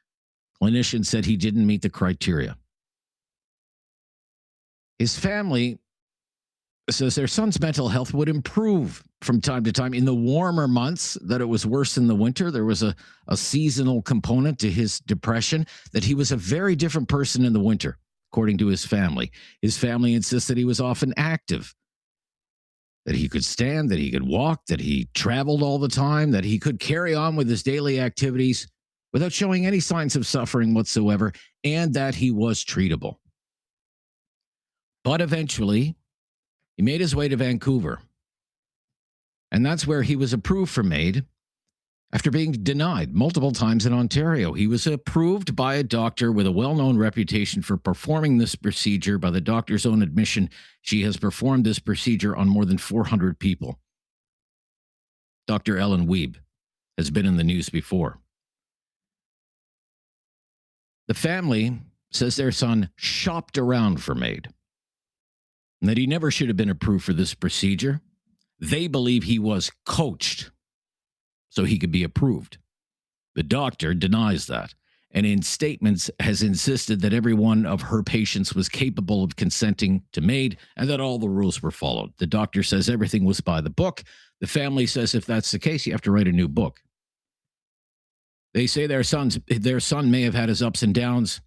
Clinicians said he didn't meet the criteria. His family says their son's mental health would improve from time to time in the warmer months, that it was worse in the winter. There was a seasonal component to his depression, that he was a very different person in the winter, according to his family. His family insists that he was often active, that he could stand, that he could walk, that he traveled all the time, that he could carry on with his daily activities without showing any signs of suffering whatsoever, and that he was treatable. But eventually, he made his way to Vancouver. And that's where he was approved for MAID after being denied multiple times in Ontario. He was approved by a doctor with a well-known reputation for performing this procedure. By the doctor's own admission, she has performed this procedure on more than 400 people. Dr. Ellen Wiebe has been in the news before. The family says their son shopped around for MAID and that he never should have been approved for this procedure. They believe he was coached so he could be approved. The doctor denies that, and in statements has insisted that every one of her patients was capable of consenting to MAID and that all the rules were followed. The doctor says everything was by the book. The family says if that's the case, you have to write a new book. They say their son may have had his ups and downs,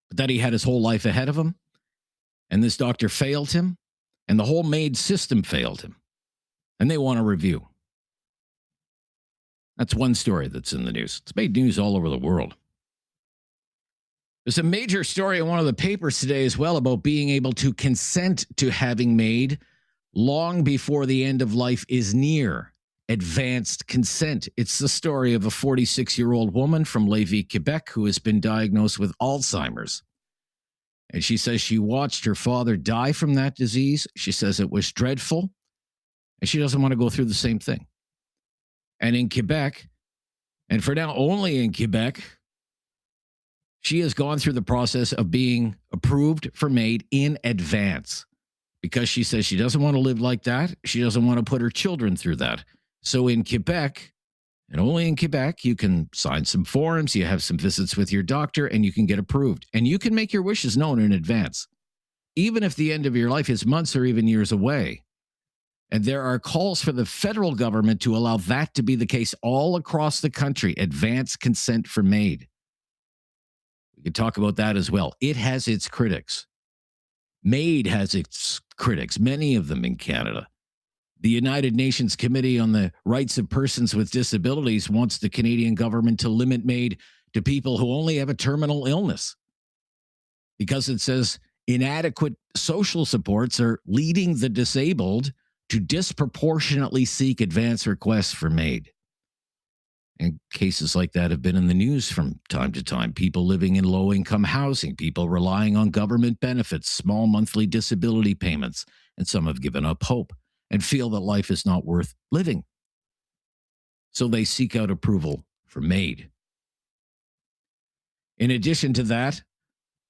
but that he had his whole life ahead of him, and this doctor failed him, and the whole MAID system failed him, and they want a review. That's one story that's in the news. It's made news all over the world. There's a major story in one of the papers today as well about being able to consent to having MAID long before the end of life is near. Advanced consent. It's the story of a 46-year-old woman from Lévis, Quebec, who has been diagnosed with Alzheimer's. And she says she watched her father die from that disease. She says it was dreadful, and she doesn't want to go through the same thing. And in Quebec, and for now only in Quebec, she has gone through the process of being approved for MAID in advance because she says she doesn't want to live like that. She doesn't want to put her children through that. So in Quebec, and only in Quebec, you can sign some forms, you have some visits with your doctor, and you can get approved. And you can make your wishes known in advance, even if the end of your life is months or even years away. And there are calls for the federal government to allow that to be the case all across the country, advance consent for MAID. We could talk about that as well. It has its critics. MAID has its critics, many of them in Canada. The United Nations Committee on the Rights of Persons with Disabilities wants the Canadian government to limit MAID to people who only have a terminal illness because it says inadequate social supports are leading the disabled to disproportionately seek advance requests for MAID. And cases like that have been in the news from time to time. People living in low-income housing, people relying on government benefits, small monthly disability payments, and some have given up hope and feel that life is not worth living. So they seek out approval for MAID. In addition to that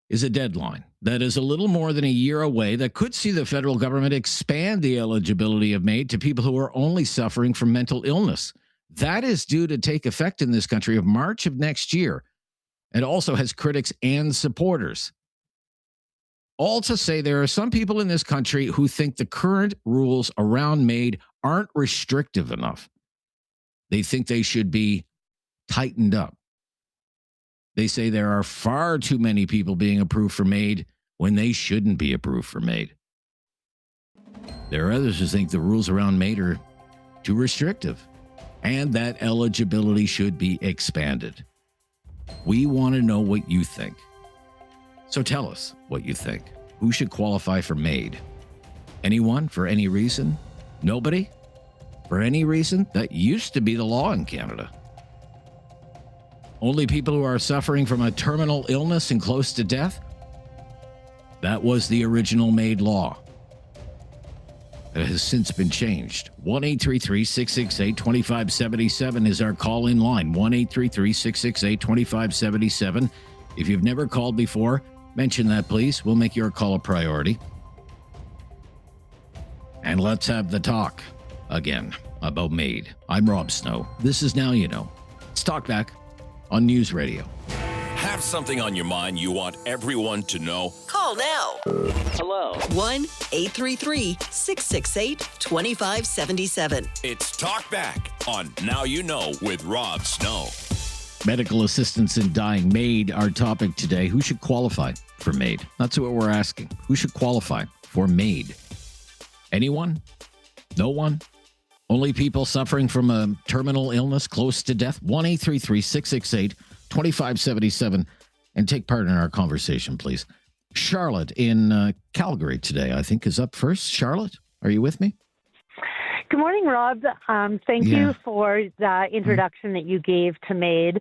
is a deadline that is a little more than a year away that could see the federal government expand the eligibility of MAID to people who are only suffering from mental illness. That is due to take effect in this country of March of next year, and also has critics and supporters. All to say there are some people in this country who think the current rules around MAID aren't restrictive enough. They think they should be tightened up. They say there are far too many people being approved for MAID when they shouldn't be approved for MAID. There are others who think the rules around MAID are too restrictive and that eligibility should be expanded. We want to know what you think. So tell us what you think. Who should qualify for MAID? Anyone for any reason? Nobody? For any reason? That used to be the law in Canada. Only people who are suffering from a terminal illness and close to death? That was the original MAID law. It has since been changed. 1-833-668-2577 is our call-in line. 1-833-668-2577. If you've never called before, mention that, please. We'll make your call a priority. And let's have the talk again about MAID. I'm Rob Snow. This is Now You Know. It's Talkback on News Radio. Have something on your mind you want everyone to know? Call now. Hello. 1-833-668-2577. It's Talkback on Now You Know with Rob Snow. Medical assistance in dying. MAID, our topic today. Who should qualify for MAID? That's what we're asking. Who should qualify for MAID? Anyone? No one? Only people suffering from a terminal illness close to death? 1-833-668-2577. And take part in our conversation, please. Charlotte in Calgary today, I think, is up first. Charlotte, are you with me? Good morning, Rob. Thank you for the introduction that you gave to MAID.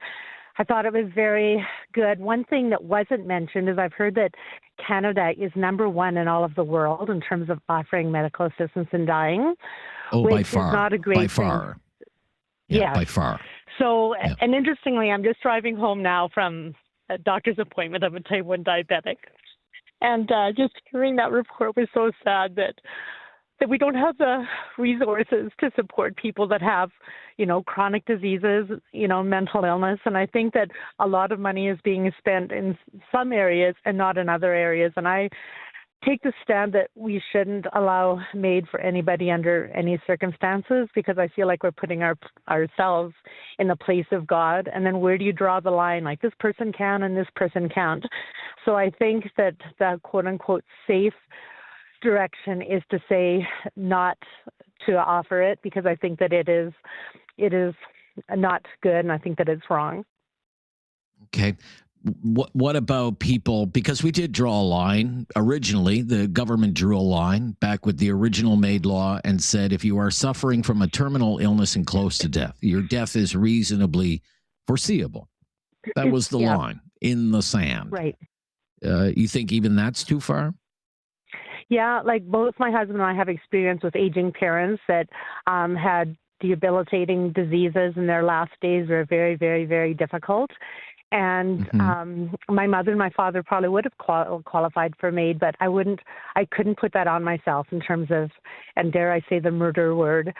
I thought it was very good. One thing that wasn't mentioned is I've heard that Canada is number one in all of the world in terms of offering medical assistance in dying. Oh, which by far. Is not a great by thing. far. Yes. by far. So, and interestingly, I'm just driving home now from a doctor's appointment of a type 1 diabetic. And just hearing that report was so sad that we don't have the resources to support people that have, chronic diseases, mental illness. And I think that a lot of money is being spent in some areas and not in other areas. And I take the stand that we shouldn't allow MAID for anybody under any circumstances, because I feel like we're putting ourselves in the place of God. And then where do you draw the line? Like, this person can and this person can't. So I think that the quote unquote safe direction is to say not to offer it, because I think that it is not good, and I think that it's wrong. Okay. What about people, because we did draw a line originally, the government drew a line back with the original MAID law and said, if you are suffering from a terminal illness and close to death, your death is reasonably foreseeable. That was the line in the sand. Right. You think even that's too far? Yeah, like both my husband and I have experience with aging parents that had debilitating diseases, and their last days were very, very, very difficult. And my mother and my father probably would have qualified for MAID, but I couldn't put that on myself in terms of, and dare I say the murder word.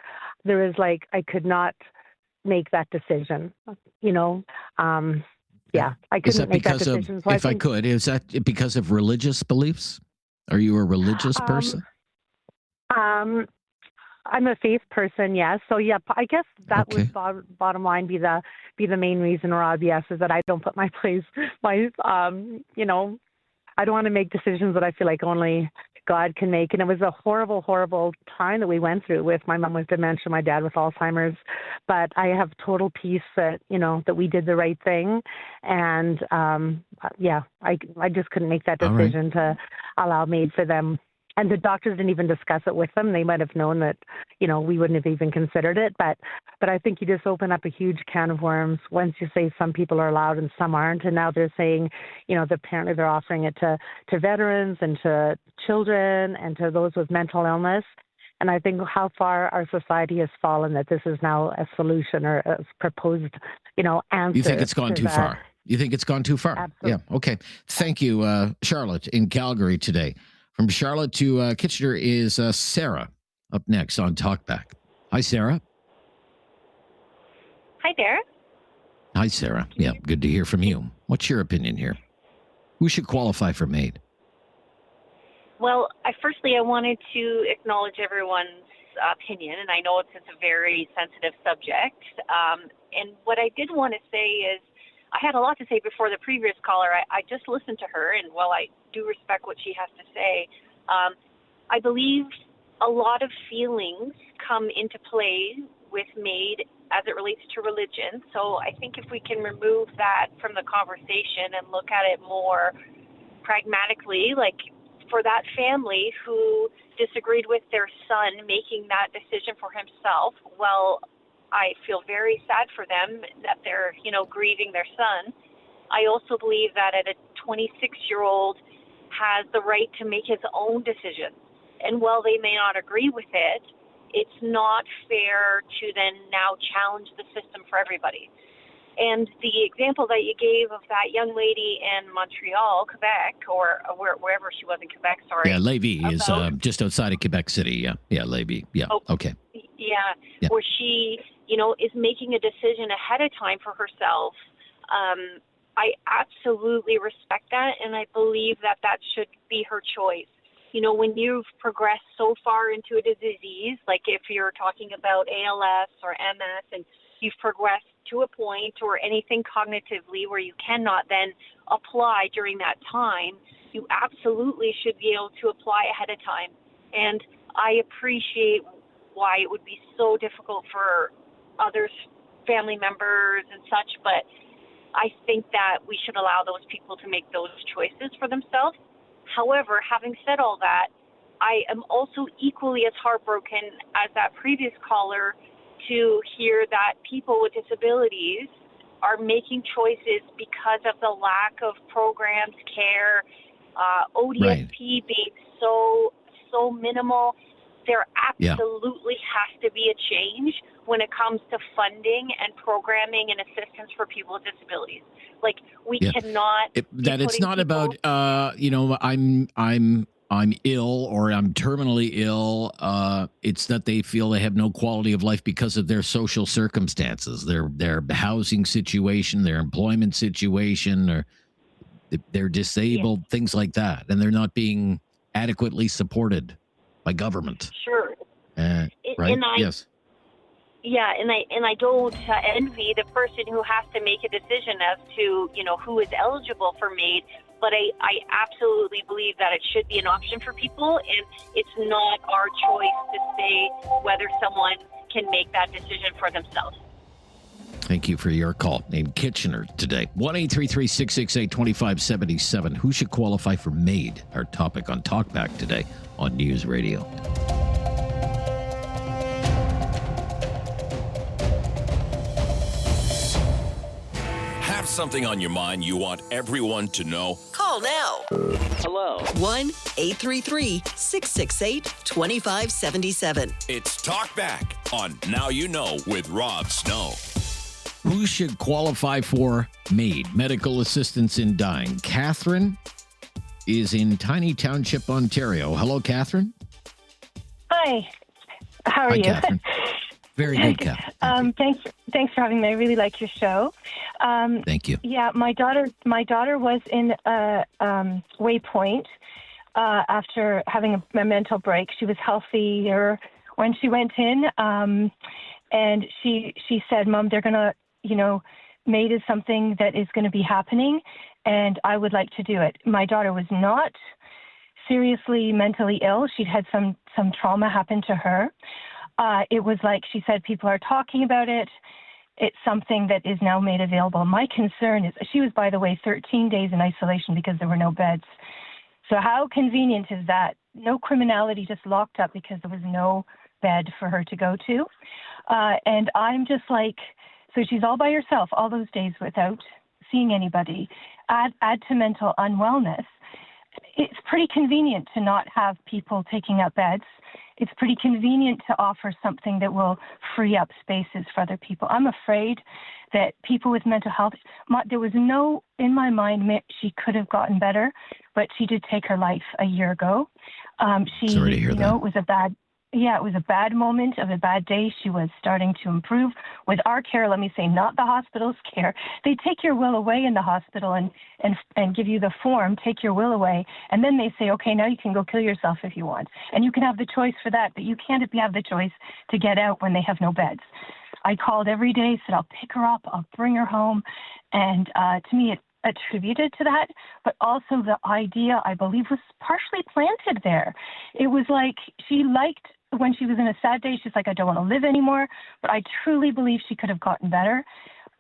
There is I could not make that decision, I couldn't make that decision. So if I could, is that because of religious beliefs? Are you a religious person? I'm a faith person, yes. So yeah, I guess that would bottom line be the main reason, Rob. Yes, is that I don't put I don't want to make decisions that I feel like only God can make. And it was a horrible, horrible time that we went through with my mom with dementia, my dad with Alzheimer's. But I have total peace that that we did the right thing. And I just couldn't make that decision to allow MAID for them. And the doctors didn't even discuss it with them. They might have known that, we wouldn't have even considered it. But I think you just open up a huge can of worms once you say some people are allowed and some aren't. And now they're saying, that apparently they're offering it to veterans and to children and to those with mental illness. And I think how far our society has fallen that this is now a solution or a proposed, answer. You think it's gone too far? You think it's gone too far? Absolutely. Yeah. Okay. Thank you, Charlotte in Calgary today. From Charlotte to Kitchener is Sarah up next on Talkback. Hi, Sarah. Hi there. Hi, Sarah. Yeah, good to hear from you. What's your opinion here? Who should qualify for MAID? Well, I wanted to acknowledge everyone's opinion, and I know it's a very sensitive subject. And what I did want to say is, I had a lot to say before the previous caller. I just listened to her, and while I do respect what she has to say, I believe a lot of feelings come into play with MAID as it relates to religion. So I think if we can remove that from the conversation and look at it more pragmatically, like for that family who disagreed with their son making that decision for himself, well, I feel very sad for them that they're, grieving their son. I also believe that a 26-year-old has the right to make his own decisions. And while they may not agree with it, it's not fair to then now challenge the system for everybody. And the example that you gave of that young lady in Montreal, Quebec, or wherever she was in Quebec, sorry. Yeah, Lévis is just outside of Quebec City. Yeah, Lévis. Yeah, okay. Yeah, where she, is making a decision ahead of time for herself. I absolutely respect that, and I believe that should be her choice. When you've progressed so far into a disease, like if you're talking about ALS or MS, and you've progressed to a point or anything cognitively where you cannot then apply during that time, you absolutely should be able to apply ahead of time. And I appreciate why it would be so difficult for others, family members and such, but I think that we should allow those people to make those choices for themselves. However, having said all that, I am also equally as heartbroken as that previous caller to hear that people with disabilities are making choices because of the lack of programs, care, ODSP being so minimal. there absolutely has to be a change when it comes to funding and programming and assistance for people with disabilities. Like, we cannot. That it's not about, I'm ill or I'm terminally ill. It's that they feel they have no quality of life because of their social circumstances, their housing situation, their employment situation, or they're disabled, things like that, and they're not being adequately supported by government. Sure. Right? Yes. Yeah, and I don't envy the person who has to make a decision as to, who is eligible for MAID, but I absolutely believe that it should be an option for people, and it's not our choice to say whether someone can make that decision for themselves. Thank you for your call. Named Kitchener today. 1-833-668-2577. Who should qualify for MAID? Our topic on Talkback today on News Radio. Have something on your mind you want everyone to know? Call now. Hello. 1-833-668-2577. It's Talkback on Now You Know with Rob Snow. Who should qualify for MAID, medical assistance in dying? Catherine is in Tiny Township, Ontario. Hello, Catherine. Hi. How are you? Catherine. Very good, Catherine. Thanks for having me. I really like your show. Thank you. Yeah, my daughter was in Waypoint after having a mental break. She was healthier when she went in, and she said, "Mom, they're gonna, MAID is something that is going to be happening, and I would like to do it." My daughter was not seriously mentally ill. She'd had some trauma happen to her. It was like she said, people are talking about it. It's something that is now made available. My concern is, she was, by the way, 13 days in isolation because there were no beds. So how convenient is that? No criminality, just locked up because there was no bed for her to go to. And I'm just like, so she's all by herself all those days without seeing anybody. Add to mental unwellness. It's pretty convenient to not have people taking up beds. It's pretty convenient to offer something that will free up spaces for other people. I'm afraid that people with mental health, there was no, in my mind, she could have gotten better, but she did take her life a year ago. Sorry to hear that. It was a bad moment of a bad day. She was starting to improve. With our care, let me say, not the hospital's care. They take your will away in the hospital and give you the form, take your will away, and then they say, okay, now you can go kill yourself if you want. And you can have the choice for that, but you can't have the choice to get out when they have no beds. I called every day, said, I'll pick her up, I'll bring her home. And to me, it attributed to that, but also the idea, I believe, was partially planted there. It was like she liked, when she was in a sad day, she's like, I don't want to live anymore, but I truly believe she could have gotten better.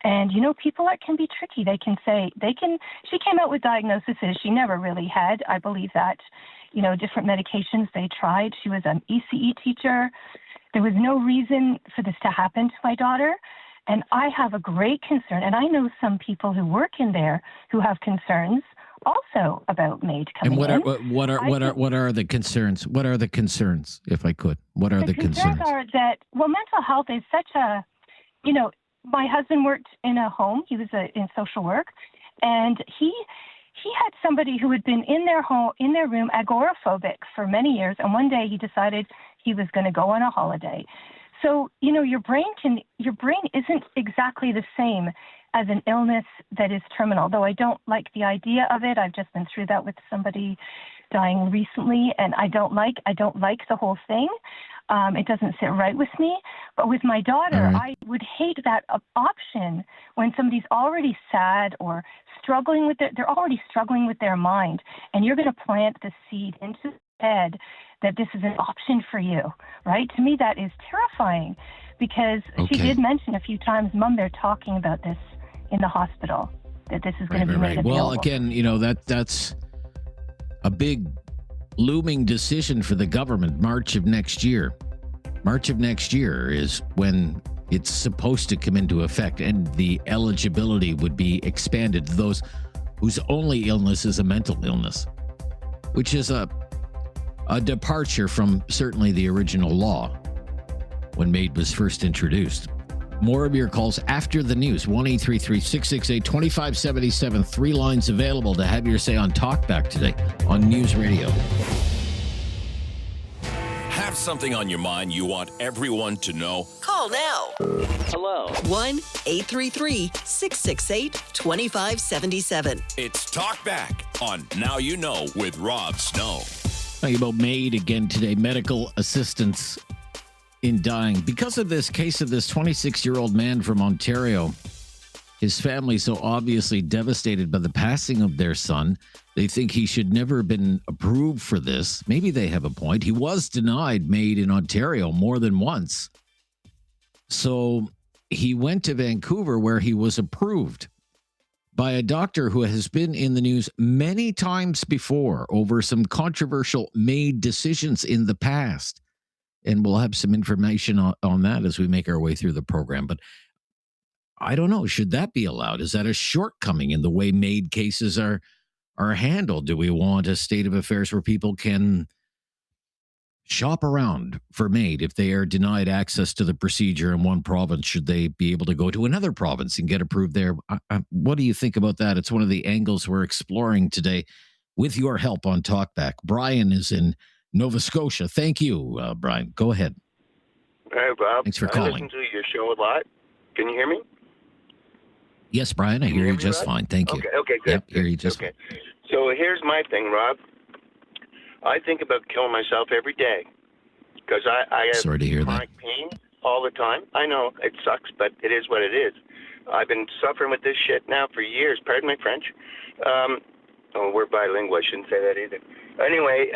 And, people can be tricky. They can say, she came out with diagnoses she never really had. I believe that, different medications they tried. She was an ECE teacher. There was no reason for this to happen to my daughter. And I have a great concern, and I know some people who work in there who have concerns also about MAID coming in. And what are the concerns? What are the concerns, if I could? What are the concerns? Are that, mental health is such a, my husband worked in a home. He was in social work, and he had somebody who had been in their room, agoraphobic for many years, and one day he decided he was going to go on a holiday. So, your brain isn't exactly the same as an illness that is terminal, though I don't like the idea of it. I've just been through that with somebody dying recently, and I don't like the whole thing. It doesn't sit right with me. But with my daughter, I would hate that option when somebody's already sad or struggling with they're already struggling with their mind, and you're going to plant the seed into the head that this is an option for you, right? To me, that is terrifying, because she did mention a few times, Mom, they're talking about this in the hospital, that this is going to be made available. Well, again, that's a big looming decision for the government. March of next year is when it's supposed to come into effect, and the eligibility would be expanded to those whose only illness is a mental illness, which is a a departure from certainly the original law when MAID was first introduced. More of your calls after the news. 1-833-668-2577. 3 lines available to have your say on Talkback today on News Radio. Have something on your mind you want everyone to know? Call now. Hello. 1-833-668-2577. It's Talkback on Now You Know with Rob Snow. Talking about MAID again today, medical assistance in dying. Because of this case of this 26-year-old man from Ontario, his family so obviously devastated by the passing of their son, they think he should never have been approved for this. Maybe they have a point. He was denied MAID in Ontario more than once. So he went to Vancouver where he was approved by a doctor who has been in the news many times before over some controversial MAID decisions in the past. And we'll have some information on that as we make our way through the program. But I don't know. Should that be allowed? Is that a shortcoming in the way MAID cases are handled? Do we want a state of affairs where people can shop around for MAID? If they are denied access to the procedure in one province, should they be able to go to another province and get approved there? What do you think about that? It's one of the angles we're exploring today with your help on Talkback. Brian is in Nova Scotia. Thank you, Brian. Go ahead. Hey, Rob. Thanks for I calling. listen to your show a lot. Can you hear me? Yes, Brian, I hear you just Rob? fine. Thank you. Okay, good. Yep, hear you just fine. So here's my thing, Rob. I think about killing myself every day because I have Sorry to hear chronic pain all the time. I know it sucks, but it is what it is. I've been suffering with this shit now for years. Pardon my French. We're bilingual. I shouldn't say that either. Anyway,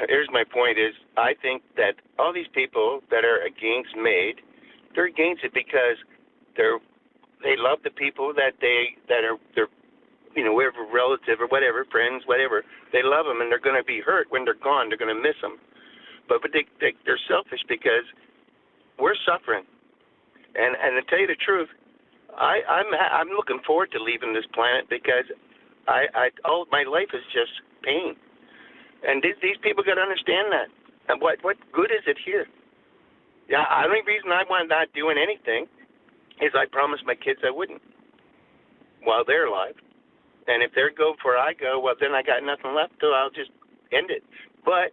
here's my point is I think that all these people that are against MAID, they're against it because they love the people that are whatever relative or whatever, friends, whatever. They love them and they're going to be hurt when they're gone. They're going to miss them. But they're selfish because we're suffering. And to tell you the truth, I'm looking forward to leaving this planet because all my life is just pain. And these people got to understand that. And what good is it here? Yeah, the only reason I want not doing anything is I promised my kids I wouldn't while they're alive. And if they're go before I go, well, then I got nothing left, so I'll just end it. But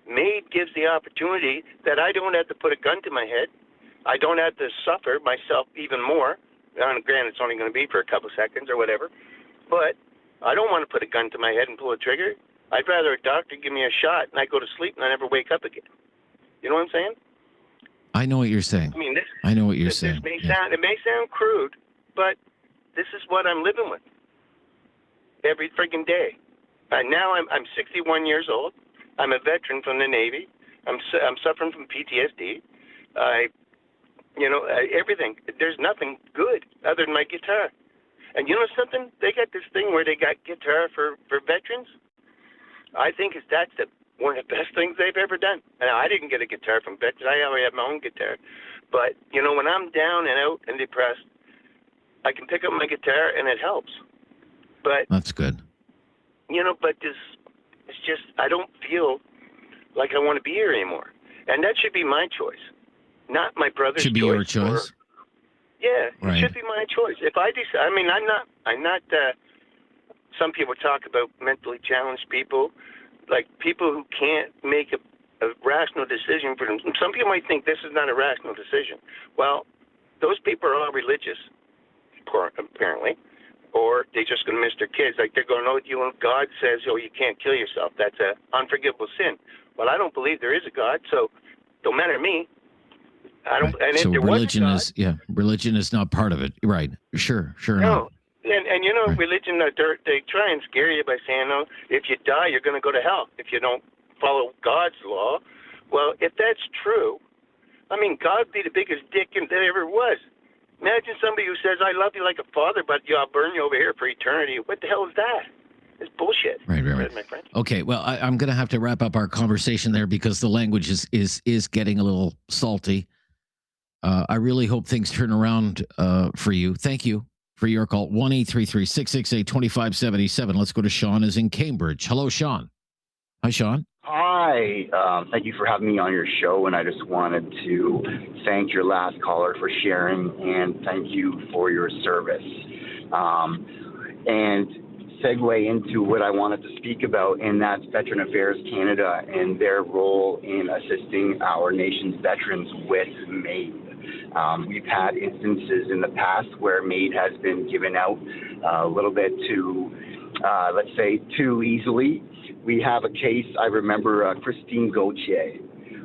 MAID gives the opportunity that I don't have to put a gun to my head. I don't have to suffer myself even more. Granted, it's only going to be for a couple seconds or whatever. But I don't want to put a gun to my head and pull a trigger. I'd rather a doctor give me a shot and I go to sleep and I never wake up again. You know what I'm saying? I know what you're saying. I mean, I know what you're saying. It may sound crude, but this is what I'm living with every friggin' day. Now I'm 61 years old. I'm a veteran from the Navy. I'm suffering from PTSD. Everything. There's nothing good other than my guitar. And you know something? They got this thing where they got guitar for veterans. I think that's one of the best things they've ever done. And I didn't get a guitar from veterans. I already have my own guitar. But, when I'm down and out and depressed, I can pick up my guitar and it helps. But that's good. But it's just I don't feel like I want to be here anymore. And that should be my choice, not my brother's choice. Should be your choice. It should be my choice. If I decide, I'm not. Some people talk about mentally challenged people, like people who can't make a rational decision for them. Some people might think this is not a rational decision. Well, those people are all religious, apparently, or they're just going to miss their kids. Like they're going, God says, you can't kill yourself. That's an unforgivable sin. Well, I don't believe there is a God, so don't matter to me. I don't. Right. And so if there religion was a God, religion is not part of it, right? Sure. No. Enough. And right. Religion, they try and scare you by saying, if you die, you're going to go to hell if you don't follow God's law. Well, if that's true, God would be the biggest dick that ever was. Imagine somebody who says, I love you like a father, but I'll burn you over here for eternity. What the hell is that? It's bullshit. Right. My friend. Okay, well, I'm going to have to wrap up our conversation there because the language is getting a little salty. I really hope things turn around for you. Thank you for your call. 1-833-668-2577. Let's go to Sean is in Cambridge. Hello, Sean. Hi, Sean. Hi. Thank you for having me on your show, and I just wanted to thank your last caller for sharing, and thank you for your service. And segue into what I wanted to speak about, and that's Veteran Affairs Canada and their role in assisting our nation's veterans with MAID. We've had instances in the past where MAID has been given out a little bit too, let's say, too easily. We have a case, I remember Christine Gauthier,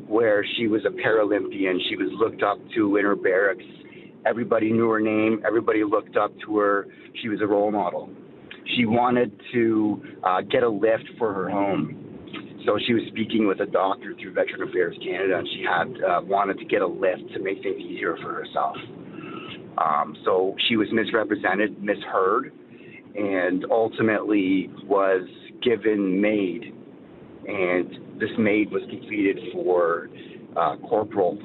where she was a Paralympian. She was looked up to in her barracks. Everybody knew her name. Everybody looked up to her. She was a role model. She wanted to get a lift for her home. So she was speaking with a doctor through Veteran Affairs Canada, and she had wanted to get a lift to make things easier for herself. So she was misrepresented, misheard, and ultimately was given MAID. And this MAID was completed for Corporal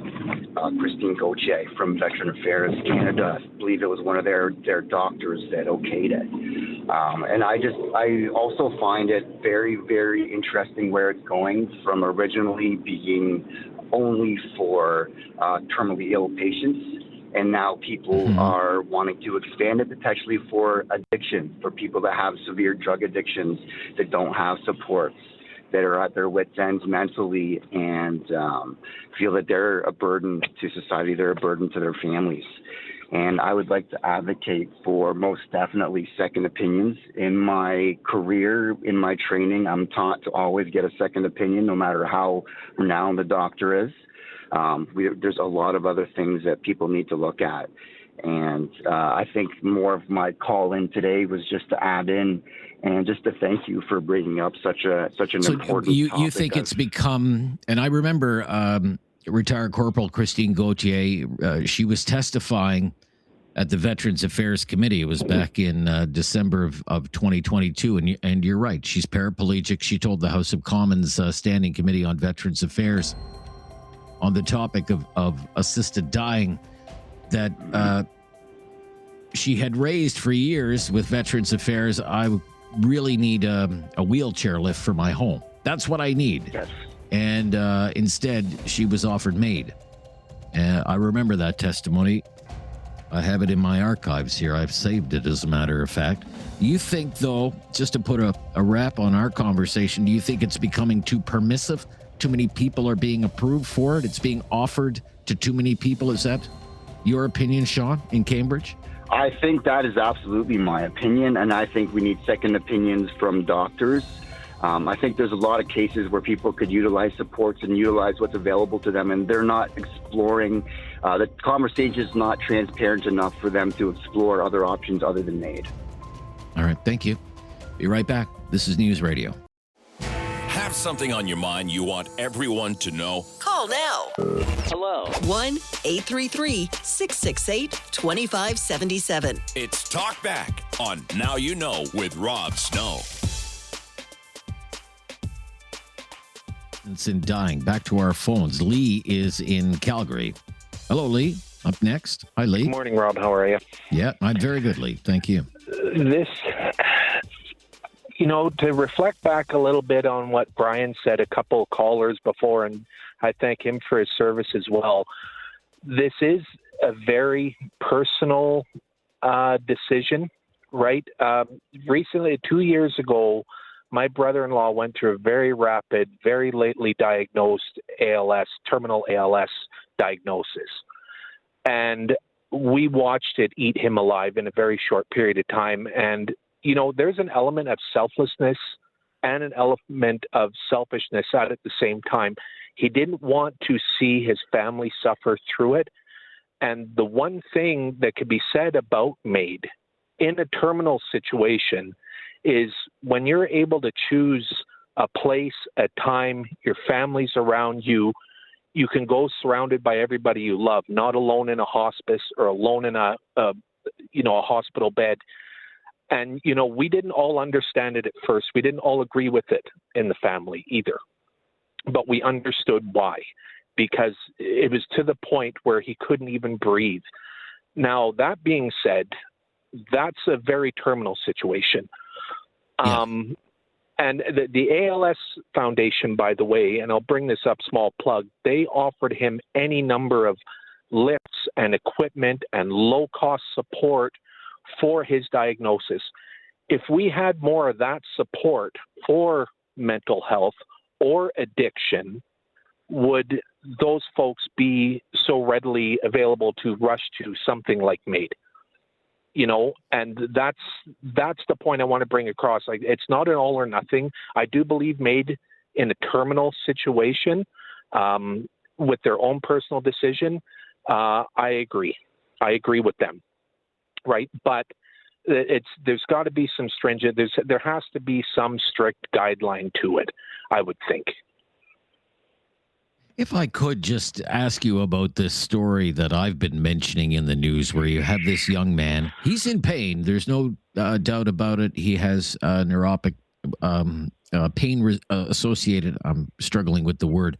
Christine Gauthier from Veteran Affairs Canada. I believe it was one of their doctors that okayed it. And I also find it very, very interesting where it's going from originally being only for terminally ill patients. And now people are wanting to expand it potentially for addiction, for people that have severe drug addictions that don't have supports, that are at their wits' ends mentally, and feel that they're a burden to society, they're a burden to their families. And I would like to advocate for most definitely second opinions. In my career, in my training, I'm taught to always get a second opinion, no matter how renowned the doctor is. There's a lot of other things that people need to look at. And I think more of my call in today was just to add in and just to thank you for bringing up such an important topic. You think it's become, and I remember retired Corporal Christine Gauthier, she was testifying at the Veterans Affairs Committee. It was back in December of 2022. And you're right, she's paraplegic. She told the House of Commons Standing Committee on Veterans Affairs on the topic of assisted dying that she had raised for years with Veterans Affairs. I really need a wheelchair lift for my home. That's what I need. Yes. And instead, she was offered MAID. I remember that testimony. I have it in my archives here. I've saved it, as a matter of fact. You think, though, just to put a wrap on our conversation, do you think it's becoming too permissive? Too many people are being approved for it? It's being offered to too many people? Is that your opinion, Sean, in Cambridge? I think that is absolutely my opinion, and I think we need second opinions from doctors. I think there's a lot of cases where people could utilize supports and utilize what's available to them, and they're not exploring. The conversation is not transparent enough for them to explore other options other than MAID. All right, thank you. Be right back. This is News Radio. Have something on your mind you want everyone to know? Call now. Hello. 1-833-668-2577. It's Talkback on Now You Know with Rob Snow. It's in dying. Back to our phones. Lee is in Calgary. Hello, Lee. Up next. Hi, Lee. Good morning, Rob. How are you? Yeah, I'm very good, Lee. Thank you. To reflect back a little bit on what Brian said a couple of callers before, and I thank him for his service as well. This is a very personal decision, right? Recently, 2 years ago, my brother-in-law went through a very rapid, very lately diagnosed ALS, terminal ALS diagnosis. And we watched it eat him alive in a very short period of time. And there's an element of selflessness and an element of selfishness at the same time. He didn't want to see his family suffer through it. And the one thing that could be said about MAID in a terminal situation is when you're able to choose a place, a time, your family's around you, you can go surrounded by everybody you love, not alone in a hospice or alone in a hospital bed. And, we didn't all understand it at first. We didn't all agree with it in the family either. But we understood why, because it was to the point where he couldn't even breathe. Now, that being said, that's a very terminal situation. And the ALS Foundation, by the way, and I'll bring this up, small plug, they offered him any number of lifts and equipment and low-cost support for his diagnosis. If we had more of that support for mental health or addiction, would those folks be so readily available to rush to something like MAID? You know, and that's the point I want to bring across. Like, it's not an all or nothing. I do believe MAID in a terminal situation with their own personal decision. I agree with them, right? But there's got to be some stringent. There has to be some strict guideline to it, I would think. If I could just ask you about this story that I've been mentioning in the news, where you have this young man, he's in pain. There's no doubt about it. He has neuropathic pain associated. I'm struggling with the word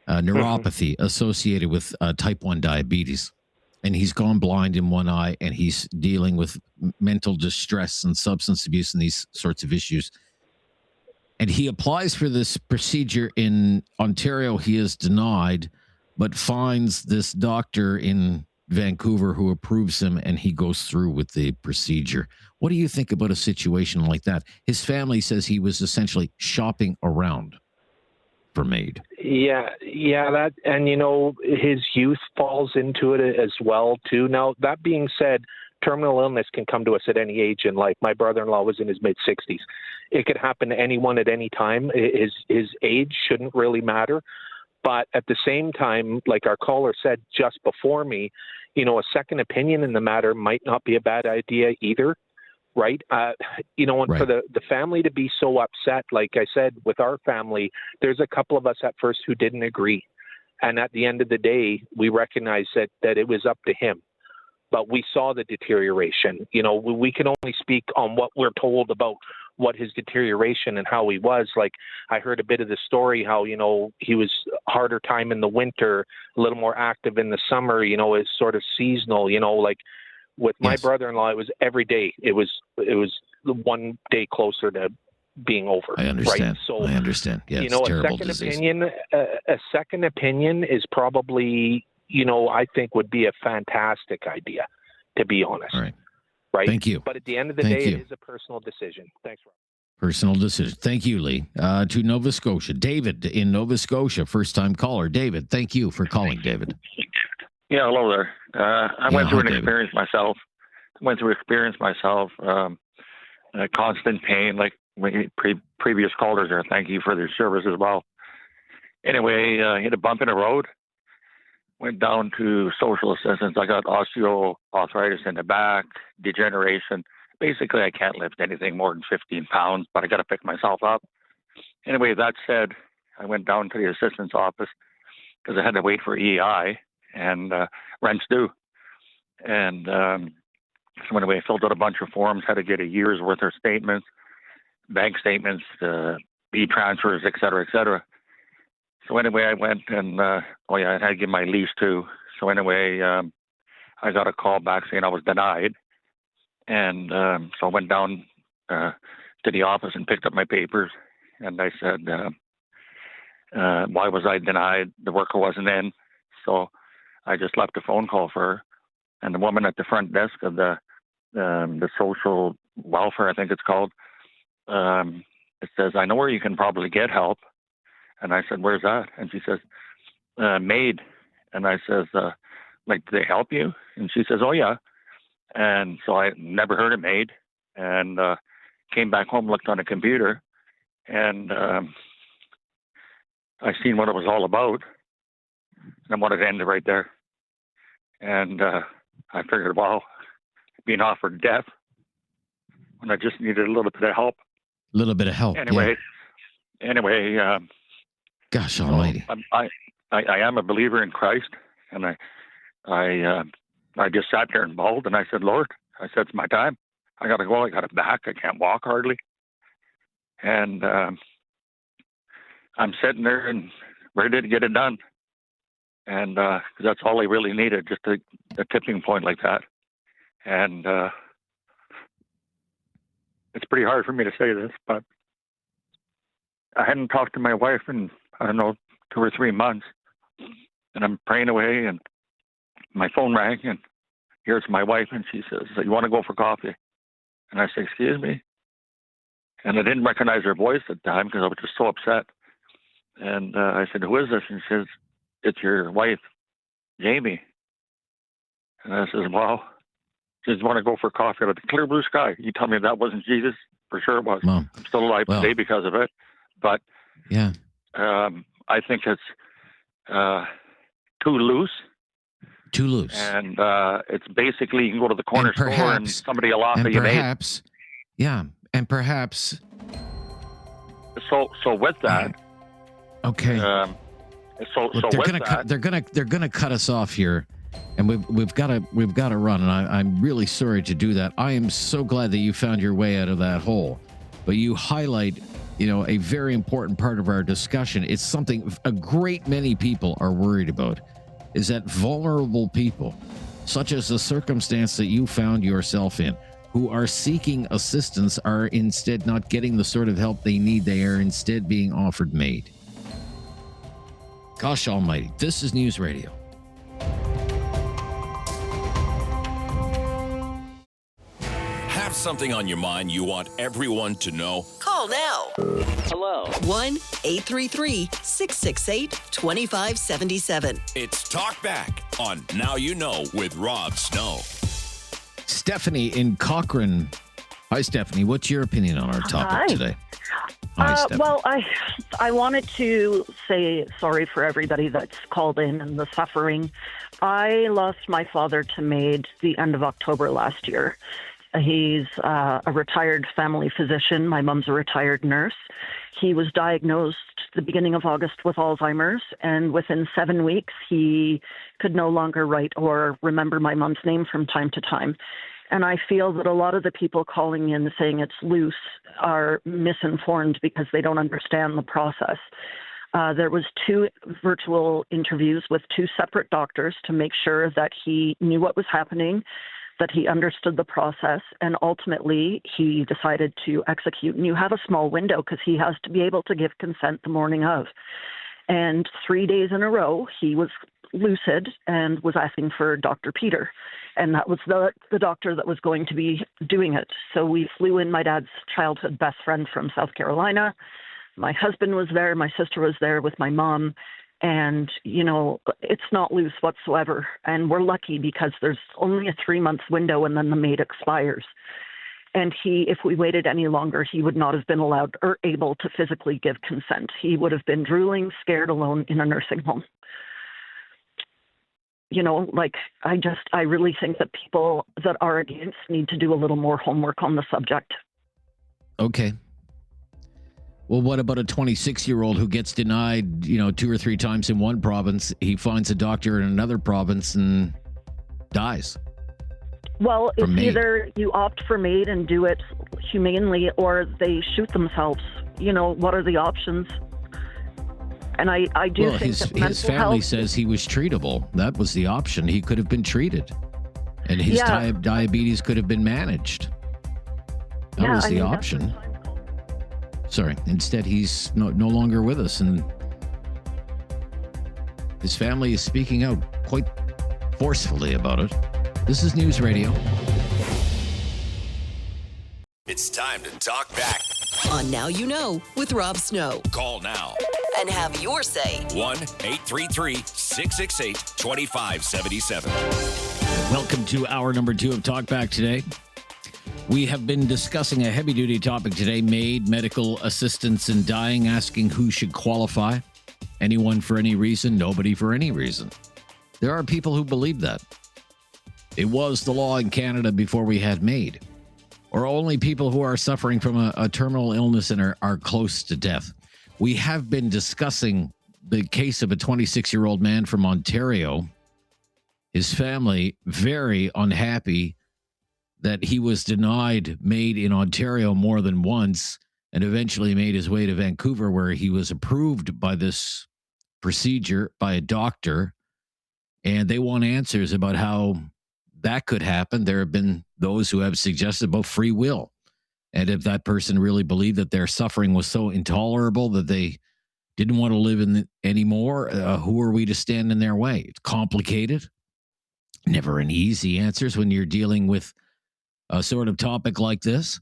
neuropathy associated with type 1 diabetes. And he's gone blind in one eye, and he's dealing with mental distress and substance abuse and these sorts of issues. And he applies for this procedure in Ontario. He is denied, but finds this doctor in Vancouver who approves him, and he goes through with the procedure. What do you think about a situation like that? His family says he was essentially shopping around for MAID. Yeah, that, and you know, his youth falls into it as well too. Now, that being said, terminal illness can come to us at any age in life. My brother-in-law was in his mid-60s. It could happen to anyone at any time. His age shouldn't really matter. But at the same time, like our caller said just before me, you know, a second opinion in the matter might not be a bad idea either, right? You know, and Right. for the family to be so upset, like I said, with our family, there's a couple of us at first who didn't agree. And at the end of the day, we recognized that it was up to him. But we saw the deterioration. You know, we can only speak on what we're told about what his deterioration and how he was. Like, I heard a bit of the story, how, you know, he was harder time in the winter, a little more active in the summer, you know, it's sort of seasonal, you know, like with my brother-in-law, it was every day. It was one day closer to being over. I understand. Right? So, I understand. Yeah, you know, it's a a terrible second disease. opinion is probably, you know, I think would be a fantastic idea, to be honest. All right. Right. Thank you. But at the end of the Thank day, you. it is a personal decision. Thanks, Rob. Personal decision. Thank you, Lee. To Nova Scotia. David in Nova Scotia, first-time caller. David, thank you for calling, David. Yeah, hello there. I went through an experience myself. Constant pain, like previous callers there. Thank you for their service as well. Anyway, hit a bump in the road. Went down to social assistance. I got osteoarthritis in the back, degeneration. Basically, I can't lift anything more than 15 pounds, but I got to pick myself up. Anyway, that said, I went down to the assistant's office because I had to wait for EI and rent's due. And so anyway, I filled out a bunch of forms, had to get a year's worth of statements, bank statements, e-transfers, et cetera, et cetera. So anyway, I went and, I had to give my lease too. So anyway, I got a call back saying I was denied. And so I went down to the office and picked up my papers. And I said, why was I denied? The worker wasn't in. So I just left a phone call for her. And the woman at the front desk of the social welfare, I think it's called, it says, I know where you can probably get help. And I said, where's that? And she says, MAID. And I says, like, do they help you? And she says, oh, yeah. And so I never heard of MAID, and came back home, looked on the computer, and I seen what it was all about. And I wanted to end it right there. And I figured, well, being offered death when I just needed a little bit of help. A little bit of help. Anyway, Gosh almighty. I am a believer in Christ, and I just sat there and bawled, and I said, Lord, I said, it's my time. I got to go. I got a back. I can't walk hardly. And I'm sitting there and ready to get it done. And 'cause that's all I really needed, just a tipping point like that. And it's pretty hard for me to say this, but I hadn't talked to my wife in, I don't know, 2 or 3 months. And I'm praying away, and my phone rang, and here's my wife, and she says, "You want to go for coffee?" And I said, "Excuse me?" And I didn't recognize her voice at the time because I was just so upset. And I said, "Who is this?" And she says, "It's your wife, Jamie." And I says, "Well," she says, "You want to go for coffee out of the clear blue sky?" You tell me that wasn't Jesus? For sure it was. Well, I'm still alive today because of it. But yeah, I think it's too loose. Too loose. And it's basically you can go to the corner store and somebody will offer you perhaps, yeah, and perhaps. So with that, okay. So Look, they're gonna cut us off here, and we've got to run. And I'm really sorry to do that. I am so glad that you found your way out of that hole, but you highlight, a very important part of our discussion. It's something a great many people are worried about, is that vulnerable people, such as the circumstance that you found yourself in, who are seeking assistance, are instead not getting the sort of help they need. They are instead being offered MAID. Gosh almighty, this is News Radio. Have something on your mind you want everyone to know? Call now. Hello. 1-833-668-2577. It's Talkback on Now You Know with Rob Snow. Stephanie in Cochrane. Hi, Stephanie. What's your opinion on our topic today? Hi, well, I wanted to say sorry for everybody that's called in and the suffering. I lost my father to MAID the end of October last year. He's a retired family physician. My mom's a retired nurse. He was diagnosed the beginning of August with Alzheimer's, and within 7 weeks, he could no longer write or remember my mom's name from time to time. And I feel that a lot of the people calling in saying it's loose are misinformed because they don't understand the process. There was 2 virtual interviews with 2 separate doctors to make sure that he knew what was happening, that he understood the process, and ultimately he decided to execute. And you have a small window because he has to be able to give consent the morning of. And 3 days in a row, he was lucid and was asking for Dr. Peter. And that was the doctor that was going to be doing it. So we flew in my dad's childhood best friend from South Carolina. My husband was there. My sister was there with my mom. And, it's not loose whatsoever. And we're lucky because there's only a 3-month window and then the MAID expires. And if we waited any longer, he would not have been allowed or able to physically give consent. He would have been drooling, scared, alone in a nursing home. I really think that people that are against need to do a little more homework on the subject. Okay. Well, what about a 26-year-old who gets denied, 2 or 3 times in one province? He finds a doctor in another province and dies. Well, it's either you opt for MAID and do it humanely, or they shoot themselves. What are the options? And I do think that his family says he was treatable. That was the option. He could have been treated, and his diabetes could have been managed. That was the option. Sorry. Instead, he's no longer with us, and his family is speaking out quite forcefully about it. This is News Radio. It's time to talk back on Now You Know with Rob Snow. Call now and have your say. 1-833-668-2577. Welcome to hour number 2 of Talkback today. We have been discussing a heavy-duty topic today, MAID, medical assistance in dying, asking who should qualify. Anyone for any reason, nobody for any reason. There are people who believe that. It was the law in Canada before we had MAID. Or only people who are suffering from a terminal illness and are close to death. We have been discussing the case of a 26-year-old man from Ontario. His family very unhappy that he was denied MAID in Ontario more than once and eventually made his way to Vancouver, where he was approved by this procedure by a doctor. And they want answers about how that could happen. There have been those who have suggested about free will And if that person really believed that their suffering was so intolerable that they didn't want to live anymore, who are we to stand in their way? It's complicated. Never an easy answers when you're dealing with a sort of topic like this.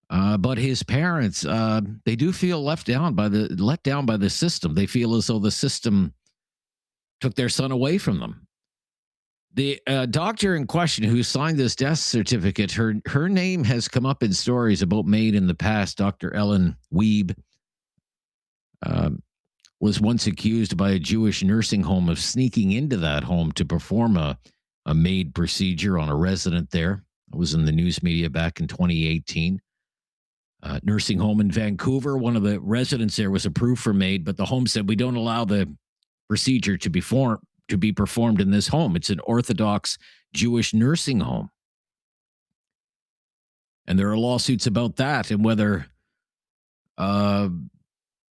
But his parents, they do feel let down by the system. They feel as though the system took their son away from them. The doctor in question who signed this death certificate, her name has come up in stories about MAID in the past. Dr. Ellen Wiebe was once accused by a Jewish nursing home of sneaking into that home to perform a MAID procedure on a resident there. It was in the news media back in 2018. Nursing home in Vancouver, one of the residents there was approved for MAID, but the home said, we don't allow the procedure to be performed in this home. It's an Orthodox Jewish nursing home. And there are lawsuits about that and whether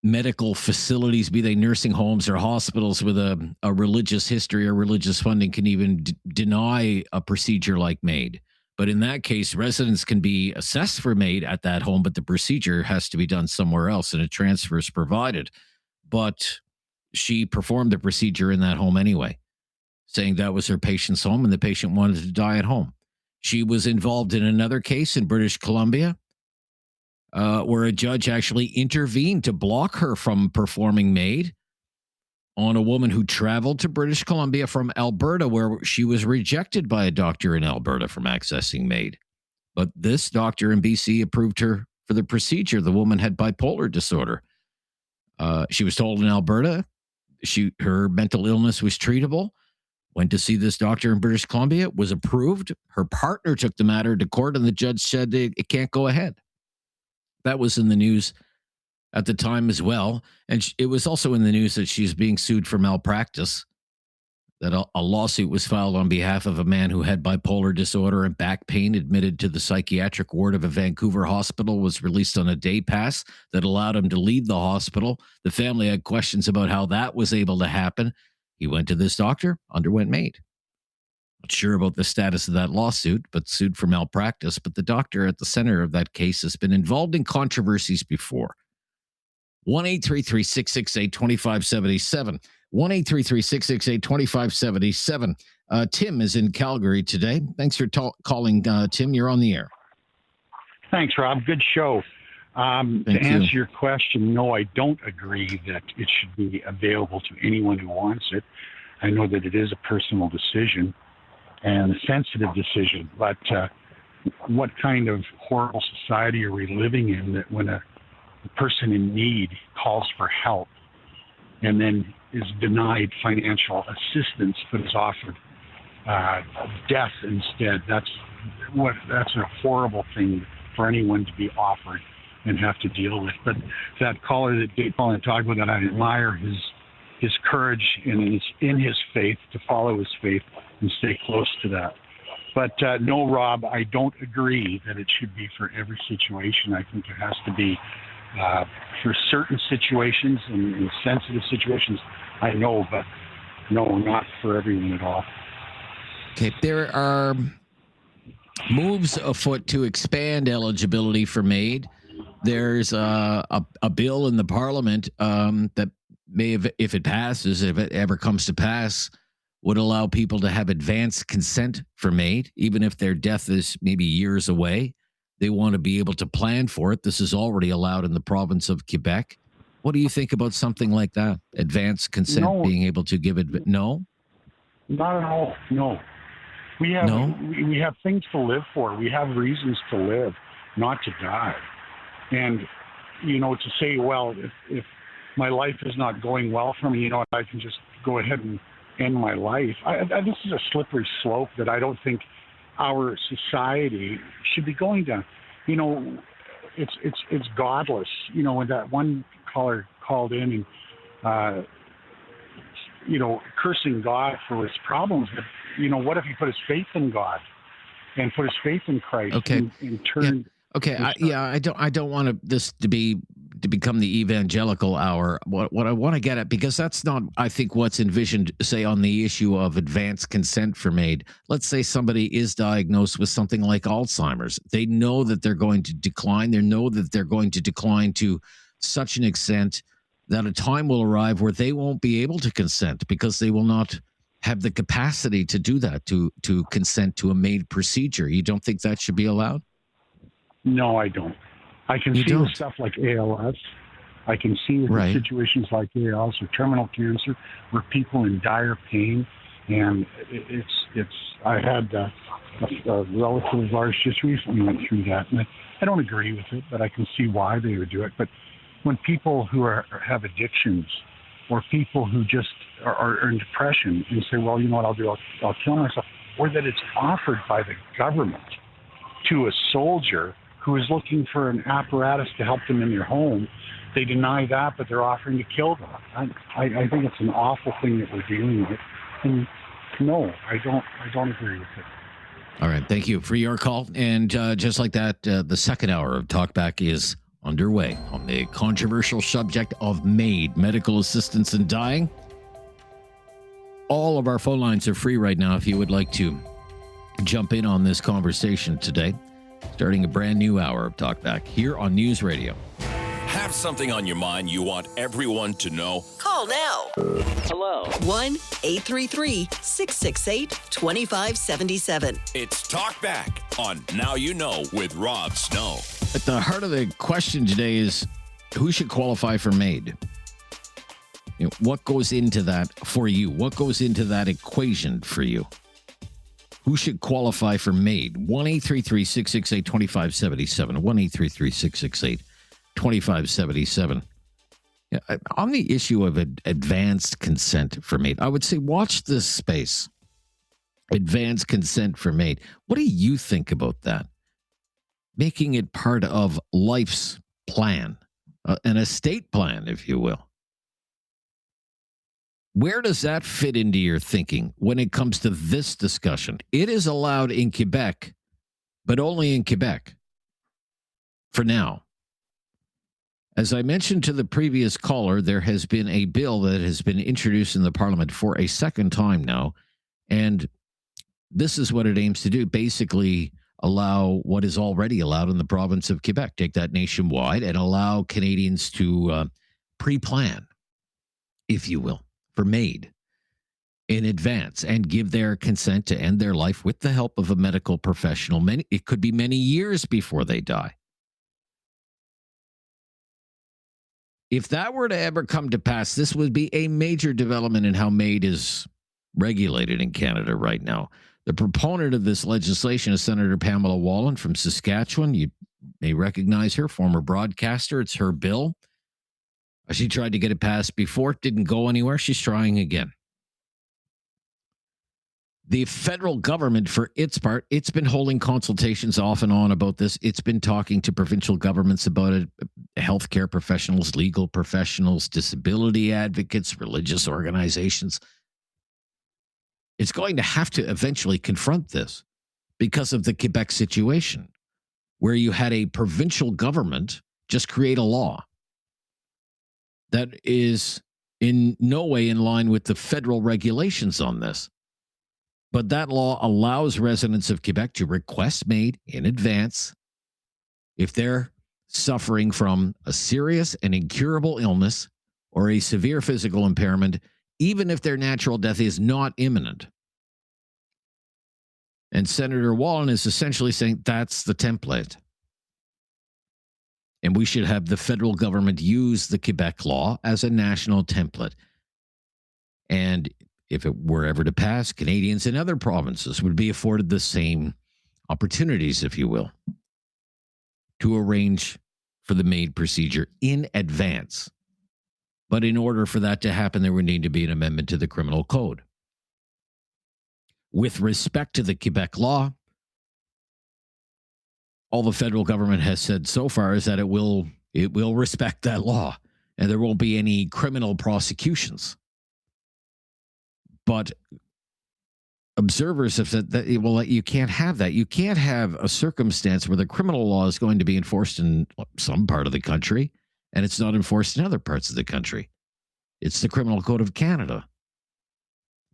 medical facilities, be they nursing homes or hospitals with a religious history or religious funding, can even deny a procedure like MAID. But in that case, residents can be assessed for MAID at that home, but the procedure has to be done somewhere else and a transfer is provided. But she performed the procedure in that home anyway, saying that was her patient's home and the patient wanted to die at home. She was involved in another case in British Columbia where a judge actually intervened to block her from performing MAID on a woman who traveled to British Columbia from Alberta, where she was rejected by a doctor in Alberta from accessing MAID. But this doctor in BC approved her for the procedure. The woman had bipolar disorder. She was told in Alberta her mental illness was treatable. Went to see this doctor in British Columbia, was approved. Her partner took the matter to court, and the judge said it can't go ahead. That was in the news at the time as well. And it was also in the news that she's being sued for malpractice, that a lawsuit was filed on behalf of a man who had bipolar disorder and back pain, admitted to the psychiatric ward of a Vancouver hospital, was released on a day pass that allowed him to leave the hospital. The family had questions about how that was able to happen. He went to this doctor, underwent MAID. Not sure about the status of that lawsuit, but sued for malpractice. But the doctor at the center of that case has been involved in controversies before. 1-833-668-2577. 1-833-668-2577. Tim is in Calgary today. Thanks for calling, Tim. You're on the air. Thanks, Rob. Good show. To answer your question, no, I don't agree that it should be available to anyone who wants it. I know that it is a personal decision and a sensitive decision, but what kind of horrible society are we living in that when a person in need calls for help and then is denied financial assistance but is offered death instead? That's a horrible thing for anyone to be offered and have to deal with. But that caller that Dave Paul talked about, that I admire his courage and in his faith, to follow his faith and stay close to that. But no, Rob, I don't agree that it should be for every situation. I think it has to be for certain situations and sensitive situations, I know, but no, not for everyone at all. Okay, there are moves afoot to expand eligibility for MAID. There's a bill in the Parliament that may have, if it passes, if it ever comes to pass, would allow people to have advance consent for MAID, even if their death is maybe years away. They want to be able to plan for it. This is already allowed in the province of Quebec. What do you think about something like that? Advance consent, being able to give it? No? Not at all, no. We have things to live for. We have reasons to live, not to die. And, to say, well, if my life is not going well for me, I can just go ahead and end my life. This is a slippery slope that I don't think our society should be going down. It's godless. When that one caller called in and, cursing God for his problems, but, what if he put his faith in God and put his faith in Christ and turned... Okay, I don't want this to be to become the evangelical hour. What I want to get at, because that's not, I think, what's envisioned, say, on the issue of advanced consent for MAID. Let's say somebody is diagnosed with something like Alzheimer's. They know that they're going to decline. They know that they're going to decline to such an extent that a time will arrive where they won't be able to consent because they will not have the capacity to do that, to consent to a MAID procedure. You don't think that should be allowed? No, I don't. I can see the stuff like ALS. I can see the situations like ALS or terminal cancer where people in dire pain, and I had a relative of ours just recently went through that, and I don't agree with it, but I can see why they would do it. But when people who have addictions, or people who just are in depression and say, well, you know what I'll do, I'll kill myself, or that it's offered by the government to a soldier who is looking for an apparatus to help them in their home, they deny that, but they're offering to kill them. I think it's an awful thing that we're dealing with. And no, I don't agree with it. All right. Thank you for your call. And just like that, the second hour of Talkback is underway on the controversial subject of MAID, medical assistance in dying. All of our phone lines are free right now if you would like to jump in on this conversation today. Starting a brand new hour of Talkback here on News Radio. Have something on your mind you want everyone to know? Call now. Hello. 1-833-668-2577. It's Talkback on Now You Know with Rob Snow. At the heart of the question today is, who should qualify for MAID? You know, what goes into that for you? What goes into that equation for you? Who should qualify for MAID? 1-833-668-2577. 1-833-668-2577. Yeah, on the issue of advanced consent for MAID, I would say watch this space. Advanced consent for MAID. What do you think about that? Making it part of life's plan, an estate plan, if you will. Where does that fit into your thinking when it comes to this discussion? It is allowed in Quebec, but only in Quebec for now. As I mentioned to the previous caller, there has been a bill that has been introduced in the Parliament for a second time now, and this is what it aims to do. Basically, allow what is already allowed in the province of Quebec, take that nationwide, and allow Canadians to pre-plan, if you will, for MAID in advance and give their consent to end their life with the help of a medical professional. It could be many years before they die. If that were to ever come to pass, this would be a major development in how MAID is regulated in Canada right now. The proponent of this legislation is Senator Pamela Wallin from Saskatchewan. You may recognize her, former broadcaster. It's her bill. She tried to get it passed before. It didn't go anywhere. She's trying again. The federal government, for its part, it's been holding consultations off and on about this. It's been talking to provincial governments about it, healthcare professionals, legal professionals, disability advocates, religious organizations. It's going to have to eventually confront this because of the Quebec situation, where you had a provincial government just create a law that is in no way in line with the federal regulations on this. But that law allows residents of Quebec to request MAID in advance if they're suffering from a serious and incurable illness or a severe physical impairment, even if their natural death is not imminent. And Senator Wallin is essentially saying that's the template. And we should have the federal government use the Quebec law as a national template. And if it were ever to pass, Canadians in other provinces would be afforded the same opportunities, if you will, to arrange for the MAID procedure in advance. But in order for that to happen, there would need to be an amendment to the criminal code. With respect to the Quebec law, all the federal government has said so far is that it will respect that law, and there won't be any criminal prosecutions. But observers have said that, well, you can't have that. You can't have a circumstance where the criminal law is going to be enforced in some part of the country, and it's not enforced in other parts of the country. It's the Criminal Code of Canada.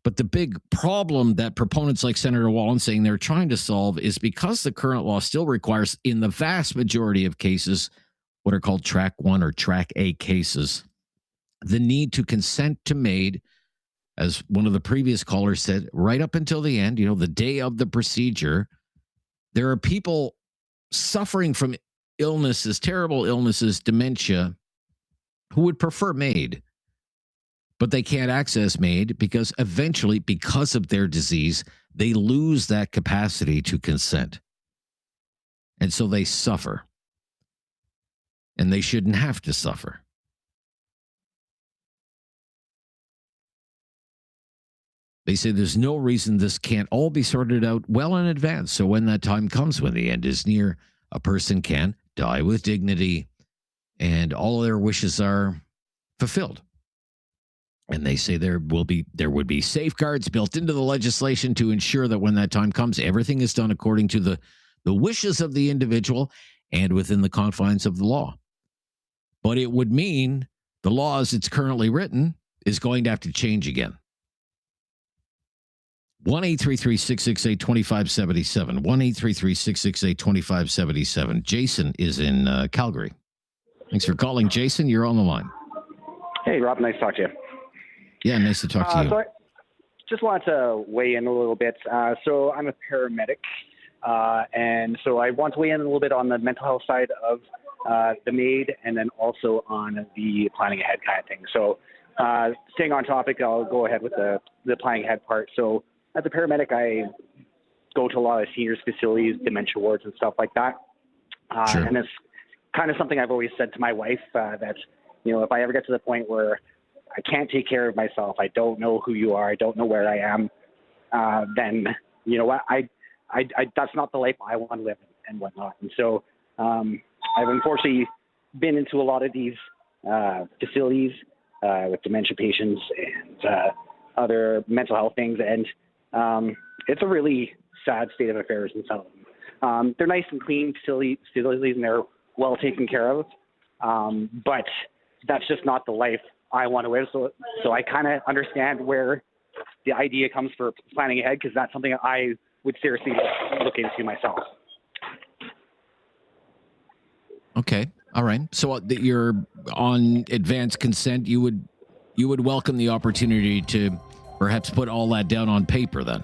But the big problem that proponents like Senator Wallen saying they're trying to solve is because the current law still requires, in the vast majority of cases, what are called Track 1 or Track A cases, the need to consent to MAID, as one of the previous callers said, right up until the end, the day of the procedure. There are people suffering from illnesses, terrible illnesses, dementia, who would prefer MAID. But they can't access MAID because eventually, because of their disease, they lose that capacity to consent. And so they suffer. And they shouldn't have to suffer. They say there's no reason this can't all be sorted out well in advance. So when that time comes, when the end is near, a person can die with dignity and all their wishes are fulfilled. And they say there would be safeguards built into the legislation to ensure that when that time comes, everything is done according to the wishes of the individual and within the confines of the law. But it would mean the law as it's currently written is going to have to change again. 1-833-668-2577. 1-833-668-2577. Jason is in Calgary. Thanks for calling, Jason. You're on the line. Hey, Rob. Nice to talk to you. Yeah, nice to talk to you. So I just wanted to weigh in a little bit. So I'm a paramedic, and so I want to weigh in a little bit on the mental health side of the MAID and then also on the planning ahead kind of thing. So staying on topic, I'll go ahead with the planning ahead part. So as a paramedic, I go to a lot of seniors facilities, dementia wards and stuff like that. Sure. And it's kind of something I've always said to my wife that, if I ever get to the point where I can't take care of myself, I don't know who you are, I don't know where I am, then, you know what, I that's not the life I want to live and whatnot. And so I've unfortunately been into a lot of these facilities with dementia patients and other mental health things, and it's a really sad state of affairs in some of them. They're nice and clean facilities and they're well taken care of, but that's just not the life I want to live. So I kind of understand where the idea comes for planning ahead, because that's something I would seriously look into myself. Okay. All right. So that you're on advanced consent, you would welcome the opportunity to perhaps put all that down on paper then,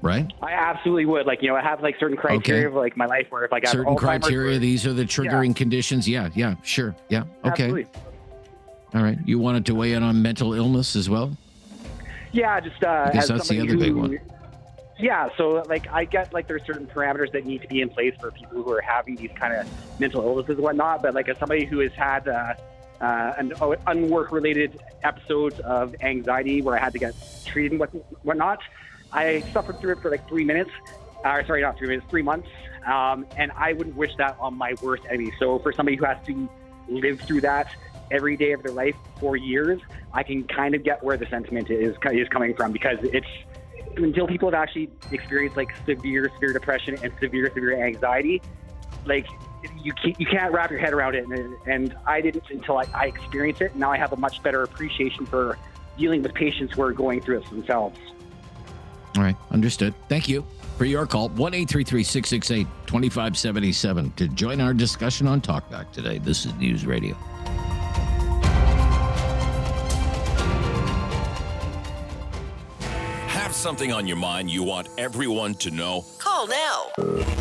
right? I absolutely would. I have certain criteria of my life where if I got certain criteria, these are the triggering conditions. Yeah. Sure. Yeah. Okay. Absolutely. All right. You wanted to weigh in on mental illness as well? Yeah, just I guess that's the other big one. Yeah, so I get there's certain parameters that need to be in place for people who are having these kind of mental illnesses and whatnot. But as somebody who has had an unwork-related episodes of anxiety where I had to get treated and whatnot, I suffered through it for 3 minutes. Sorry, not 3 minutes, 3 months. And I wouldn't wish that on my worst enemy. So for somebody who has to live through that every day of their life for years, I can kind of get where the sentiment is coming from, because it's until people have actually experienced severe depression and severe anxiety, you can't wrap your head around it, and I didn't until I experienced it. Now I have a much better appreciation for dealing with patients who are going through it themselves. All right, understood. Thank you for your call. 1-833-668-2577 to join our discussion on Talkback today. This is News Radio. Have something on your mind you want everyone to know? Call now.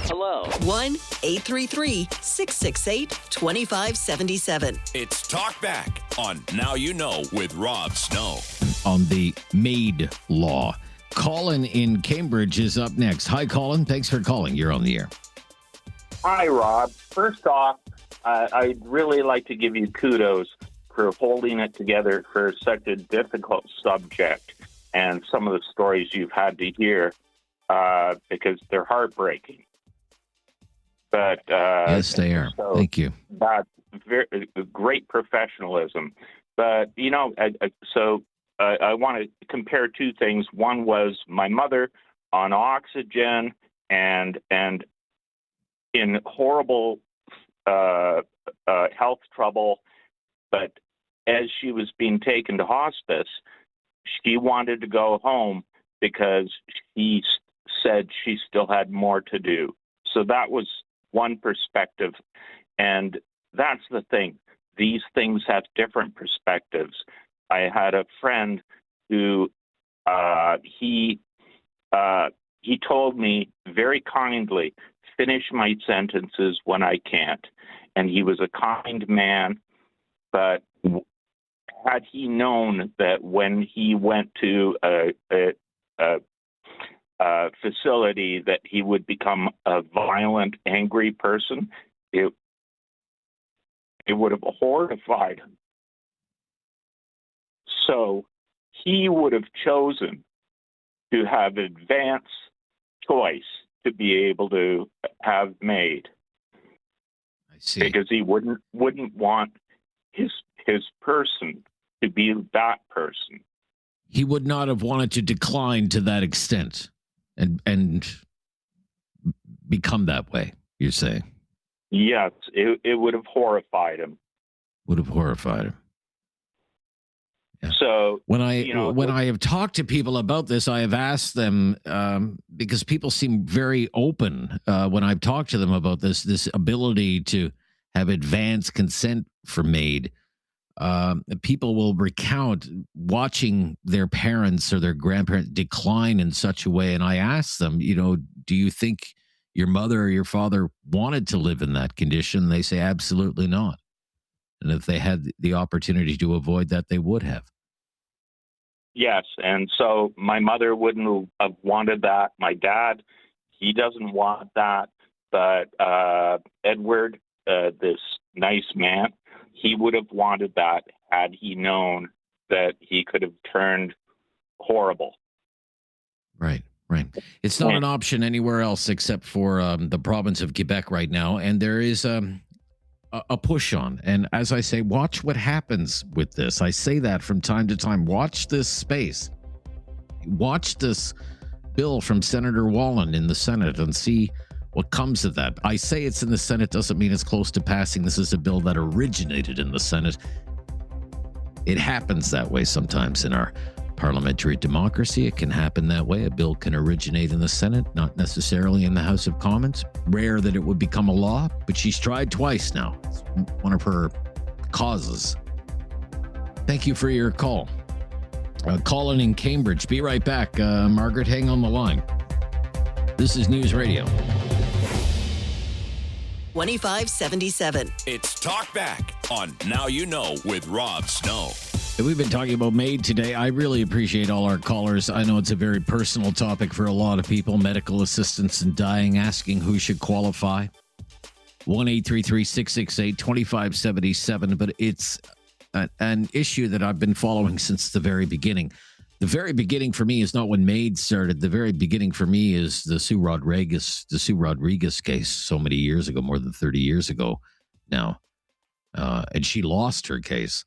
Hello. 1-833-668-2577. It's Talkback on Now You Know with Rob Snow. On the MAID law. Colin in Cambridge is up next. Hi, Colin. Thanks for calling. You're on the air. Hi, Rob. First off, I'd really like to give you kudos for holding it together for such a difficult subject and some of the stories you've had to hear, because they're heartbreaking. But yes, they are. So thank you. That's great professionalism. But I want to compare two things. One was my mother on oxygen and in horrible health trouble But as she was being taken to hospice, she wanted to go home because she said she still had more to do. So that was one perspective. And that's the thing. These things have different perspectives. I had a friend who he told me very kindly, finish my sentences when I can't. And he was a kind man, but had he known that when he went to a facility that he would become a violent, angry person, it would have horrified him. So he would have chosen to have advance choice to be able to have MAID. I see. Because he wouldn't want his person to be that person. He would not have wanted to decline to that extent and become that way, you're saying? Yes, it would have horrified him. Would have horrified him. Yeah. So when I have talked to people about this, I have asked them because people seem very open when I've talked to them about this ability to have advanced consent for MAID. People will recount watching their parents or their grandparents decline in such a way, and I ask them, do you think your mother or your father wanted to live in that condition? They say absolutely not. And if they had the opportunity to avoid that, they would have. Yes, and so my mother wouldn't have wanted that. My dad, he doesn't want that. But Edward, this nice man, he would have wanted that had he known that he could have turned horrible. Right. It's not an option anywhere else except for the province of Quebec right now. And there is a push on. And as I say, watch what happens with this. I say that from time to time. Watch this space. Watch this bill from Senator Wallen in the Senate and see what comes of that. I say it's in the Senate doesn't mean it's close to passing. This is a bill that originated in the Senate. It happens that way sometimes in our parliamentary democracy. It can happen that way. A bill can originate in the Senate, not necessarily in the House of Commons. Rare that it would become a law, but she's tried twice now. It's one of her causes. Thank you for your call. Colin in Cambridge. Be right back. Margaret, hang on the line. This is News Radio 2577. It's Talkback on Now You Know with Rob Snow. We've been talking about MAID today. I really appreciate all our callers. I know it's a very personal topic for a lot of people. Medical assistance in dying, asking who should qualify. 1-833-668-2577. But it's an issue that I've been following since the very beginning. The very beginning for me is not when MAID started. The very beginning for me is the Sue Rodriguez case so many years ago, more than 30 years ago now. And she lost her case.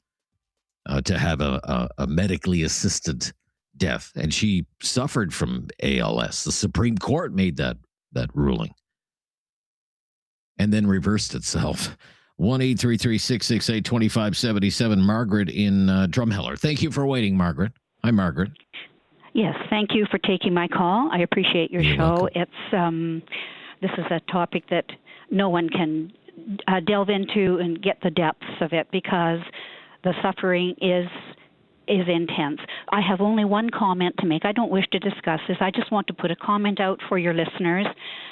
To have a medically assisted death. And she suffered from ALS. The Supreme Court made that ruling and then reversed itself. 1-833-668-2577. Margaret in Drumheller. Thank you for waiting, Margaret. Hi, Margaret. Yes, thank you for taking my call. I appreciate your show. Welcome. It's this is a topic that no one can delve into and get the depths of it because the suffering is intense. I have only one comment to make. I don't wish to discuss this. I just want to put a comment out for your listeners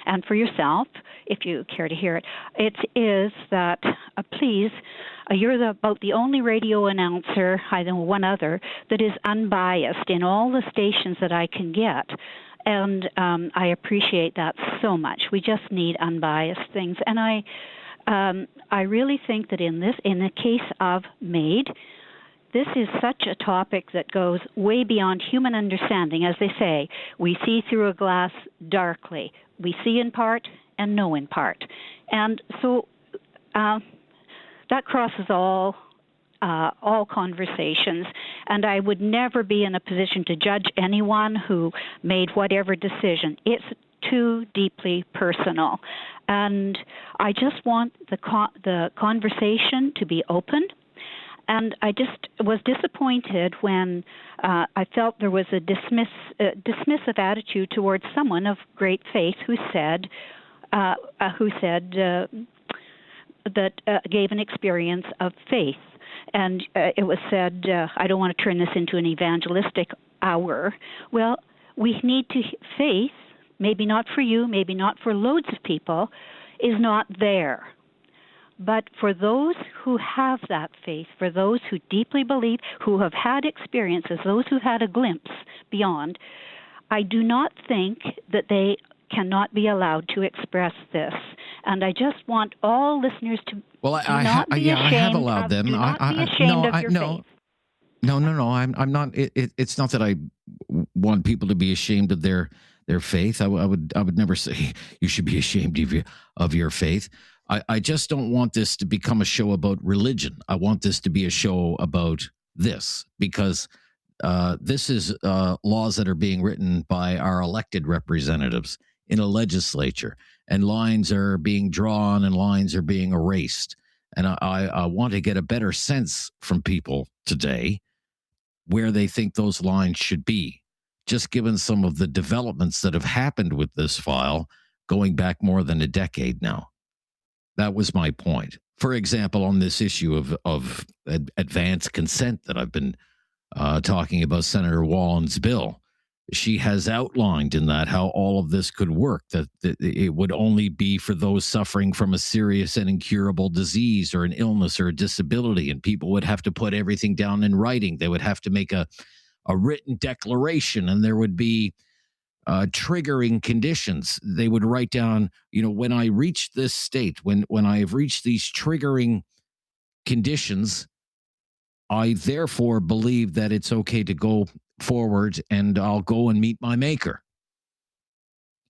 and for yourself, if you care to hear it. It is that, please, you're about the only radio announcer, I know one other, that is unbiased in all the stations that I can get. And I appreciate that so much. We just need unbiased things. And I really think that in the case of MAID, this is such a topic that goes way beyond human understanding. As they say, we see through a glass darkly. We see in part and know in part. And so that crosses all conversations. And I would never be in a position to judge anyone who made whatever decision. It's too deeply personal. And I just want the conversation to be open And I just was disappointed when I felt there was a dismissive attitude towards someone of great faith who said that gave an experience of faith. And it was said, I don't want to turn this into an evangelistic hour. Well, we need to, faith, maybe not for you, maybe not for loads of people, is not there. But for those who have that faith, for those who deeply believe, who have had experiences, those who had a glimpse beyond, I do not think that they cannot be allowed to express this. And I just want all listeners to I have allowed them. Do not be ashamed of your faith. No. I'm not. It's not that I want people to be ashamed of their faith. I would never say you should be ashamed of your faith. I just don't want this to become a show about religion. I want this to be a show about this, because this is laws that are being written by our elected representatives in a legislature, and lines are being drawn and lines are being erased. And I want to get a better sense from people today where they think those lines should be, just given some of the developments that have happened with this file going back more than a decade now. That was my point. For example, on this issue of advanced consent that I've been talking about, Senator Wallen's bill, she has outlined in that how all of this could work, that it would only be for those suffering from a serious and incurable disease or an illness or a disability, and people would have to put everything down in writing. They would have to make a written declaration, and there would be triggering conditions. They would write down, when I reach this state, when I have reached these triggering conditions, I therefore believe that it's okay to go forward and I'll go and meet my maker.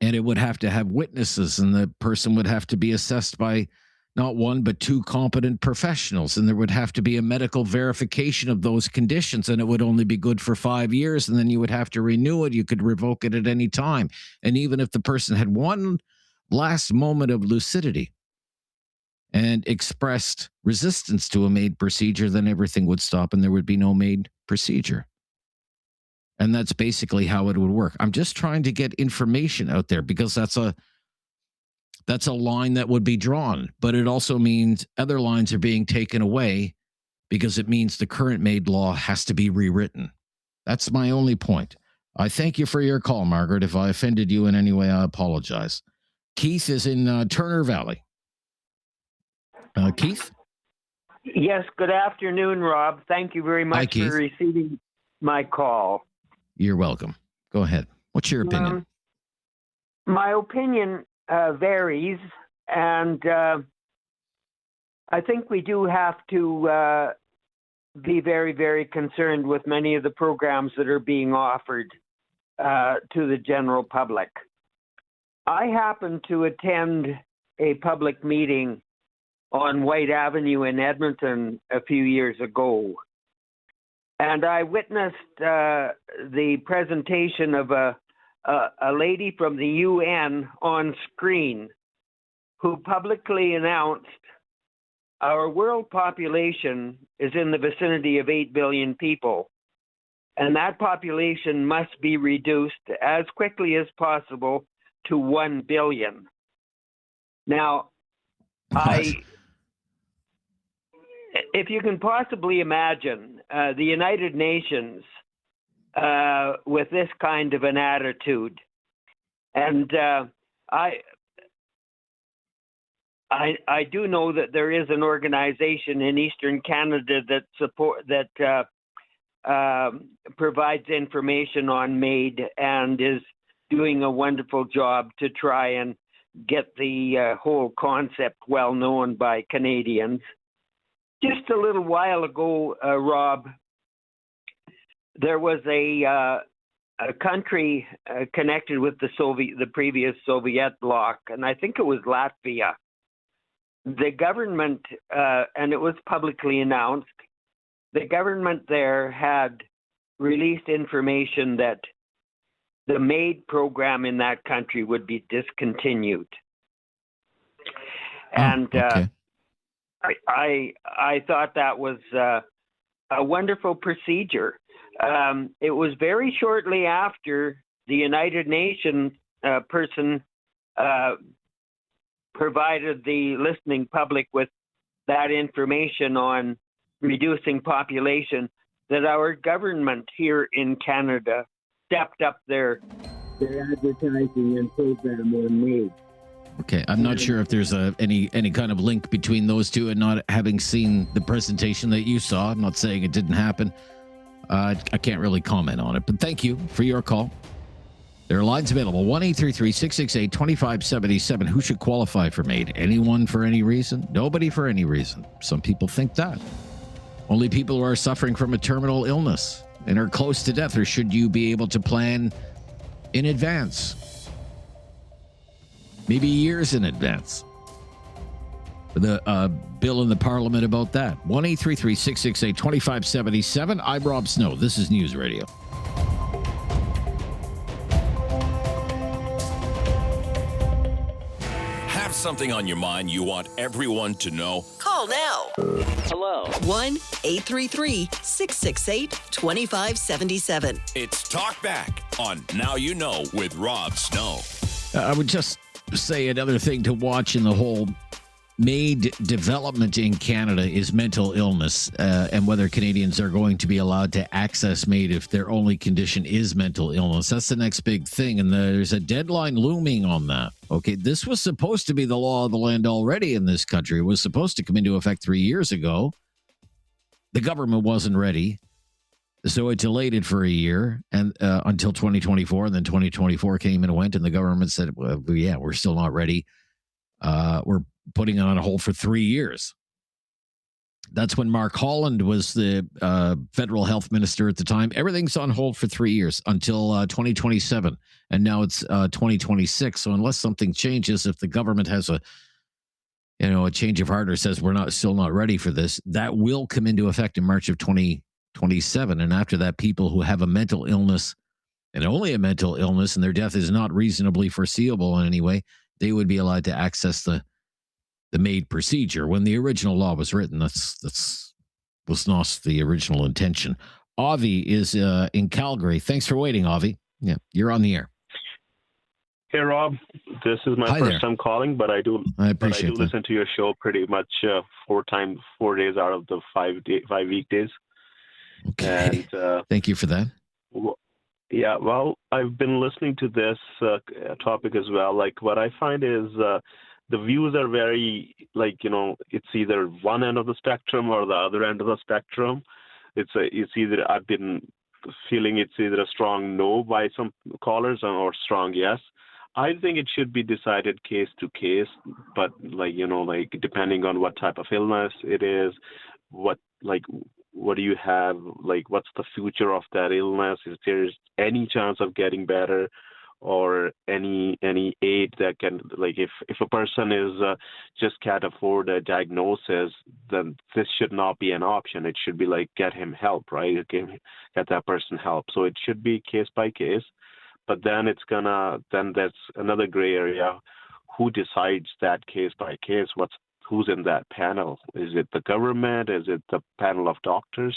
And it would have to have witnesses, and the person would have to be assessed by not one, but two competent professionals. And there would have to be a medical verification of those conditions, and it would only be good for 5 years. And then you would have to renew it. You could revoke it at any time. And even if the person had one last moment of lucidity and expressed resistance to a MAID procedure, then everything would stop and there would be no MAID procedure. And that's basically how it would work. I'm just trying to get information out there, because that's a line that would be drawn, but it also means other lines are being taken away, because it means the current MAID law has to be rewritten. That's my only point. I thank you for your call, Margaret. If I offended you in any way, I apologize. Keith is in Turner Valley. Keith? Yes, good afternoon, Rob. Thank you very much for receiving my call. You're welcome. Go ahead. What's your opinion? My opinion varies, and I think we do have to be very, very concerned with many of the programs that are being offered to the general public. I happened to attend a public meeting on White Avenue in Edmonton a few years ago, and I witnessed the presentation of a lady from the UN on screen who publicly announced our world population is in the vicinity of 8 billion people, and that population must be reduced as quickly as possible to 1 billion. Now, if you can possibly imagine the United Nations with this kind of an attitude, and I do know that there is an organization in Eastern Canada that provides information on MAID and is doing a wonderful job to try and get the whole concept well known by Canadians. Just a little while ago, Rob, there was a country connected with the previous Soviet bloc, and I think it was Latvia. The government, and it was publicly announced, the government there had released information that the MAID program in that country would be discontinued. And okay. I thought that was a wonderful procedure. It was very shortly after the United Nations person provided the listening public with that information on reducing population that our government here in Canada stepped up their advertising and program on MAID. Okay, I'm not sure if there's any kind of link between those two, and not having seen the presentation that you saw. I'm not saying it didn't happen. I can't really comment on it, but thank you for your call. There are lines available, 1-833-668-2577. Who should qualify for MAID? Anyone for any reason? Nobody for any reason. Some people think that. Only people who are suffering from a terminal illness and are close to death, or should you be able to plan in advance? Maybe years in advance. The bill in the Parliament about that. 1-833-668-2577. I'm Rob Snow. This is News Radio. Have something on your mind you want everyone to know? Call now. Hello. 1-833-668-2577. It's Talkback on Now You Know with Rob Snow. I would just say another thing to watch in the whole MAID development in Canada is mental illness, and whether Canadians are going to be allowed to access MAID if their only condition is mental illness. That's the next big thing, and there's a deadline looming on that. Okay, this was supposed to be the law of the land already in this country. It was supposed to come into effect 3 years ago. The government wasn't ready, so it delayed it for a year and until 2024, and then 2024 came and went, and the government said, well, yeah, we're still not ready. We're putting it on hold for 3 years. That's when Mark Holland was the federal health minister at the time. Everything's on hold for 3 years until 2027, and now it's 2026. So unless something changes, if the government has a change of heart or says we're still not ready for this, that will come into effect in March of 2027. And after that, people who have a mental illness and only a mental illness, and their death is not reasonably foreseeable in any way, they would be allowed to access the MAID procedure. When the original law was written, was not the original intention. Avi is in Calgary. Thanks for waiting, Avi. Yeah, you're on the air. Hey, Rob. This is my first time calling, but I do listen to your show pretty much 4 days out of the 5 weekdays. Okay. And, thank you for that. Yeah, well, I've been listening to this topic as well. Like, what I find is the views are very, it's either one end of the spectrum or the other end of the spectrum. It's either, I've been feeling it's either a strong no by some callers or strong yes. I think it should be decided case to case, but depending on what type of illness it is, what do you have, what's the future of that illness, if there's any chance of getting better, or any aid that can, if a person is just can't afford a diagnosis, then this should not be an option. It should be get him help, right? Get that person help. So it should be case by case. But then then that's another gray area. Who decides that case by case? Who's in that panel? Is it the government? Is it the panel of doctors?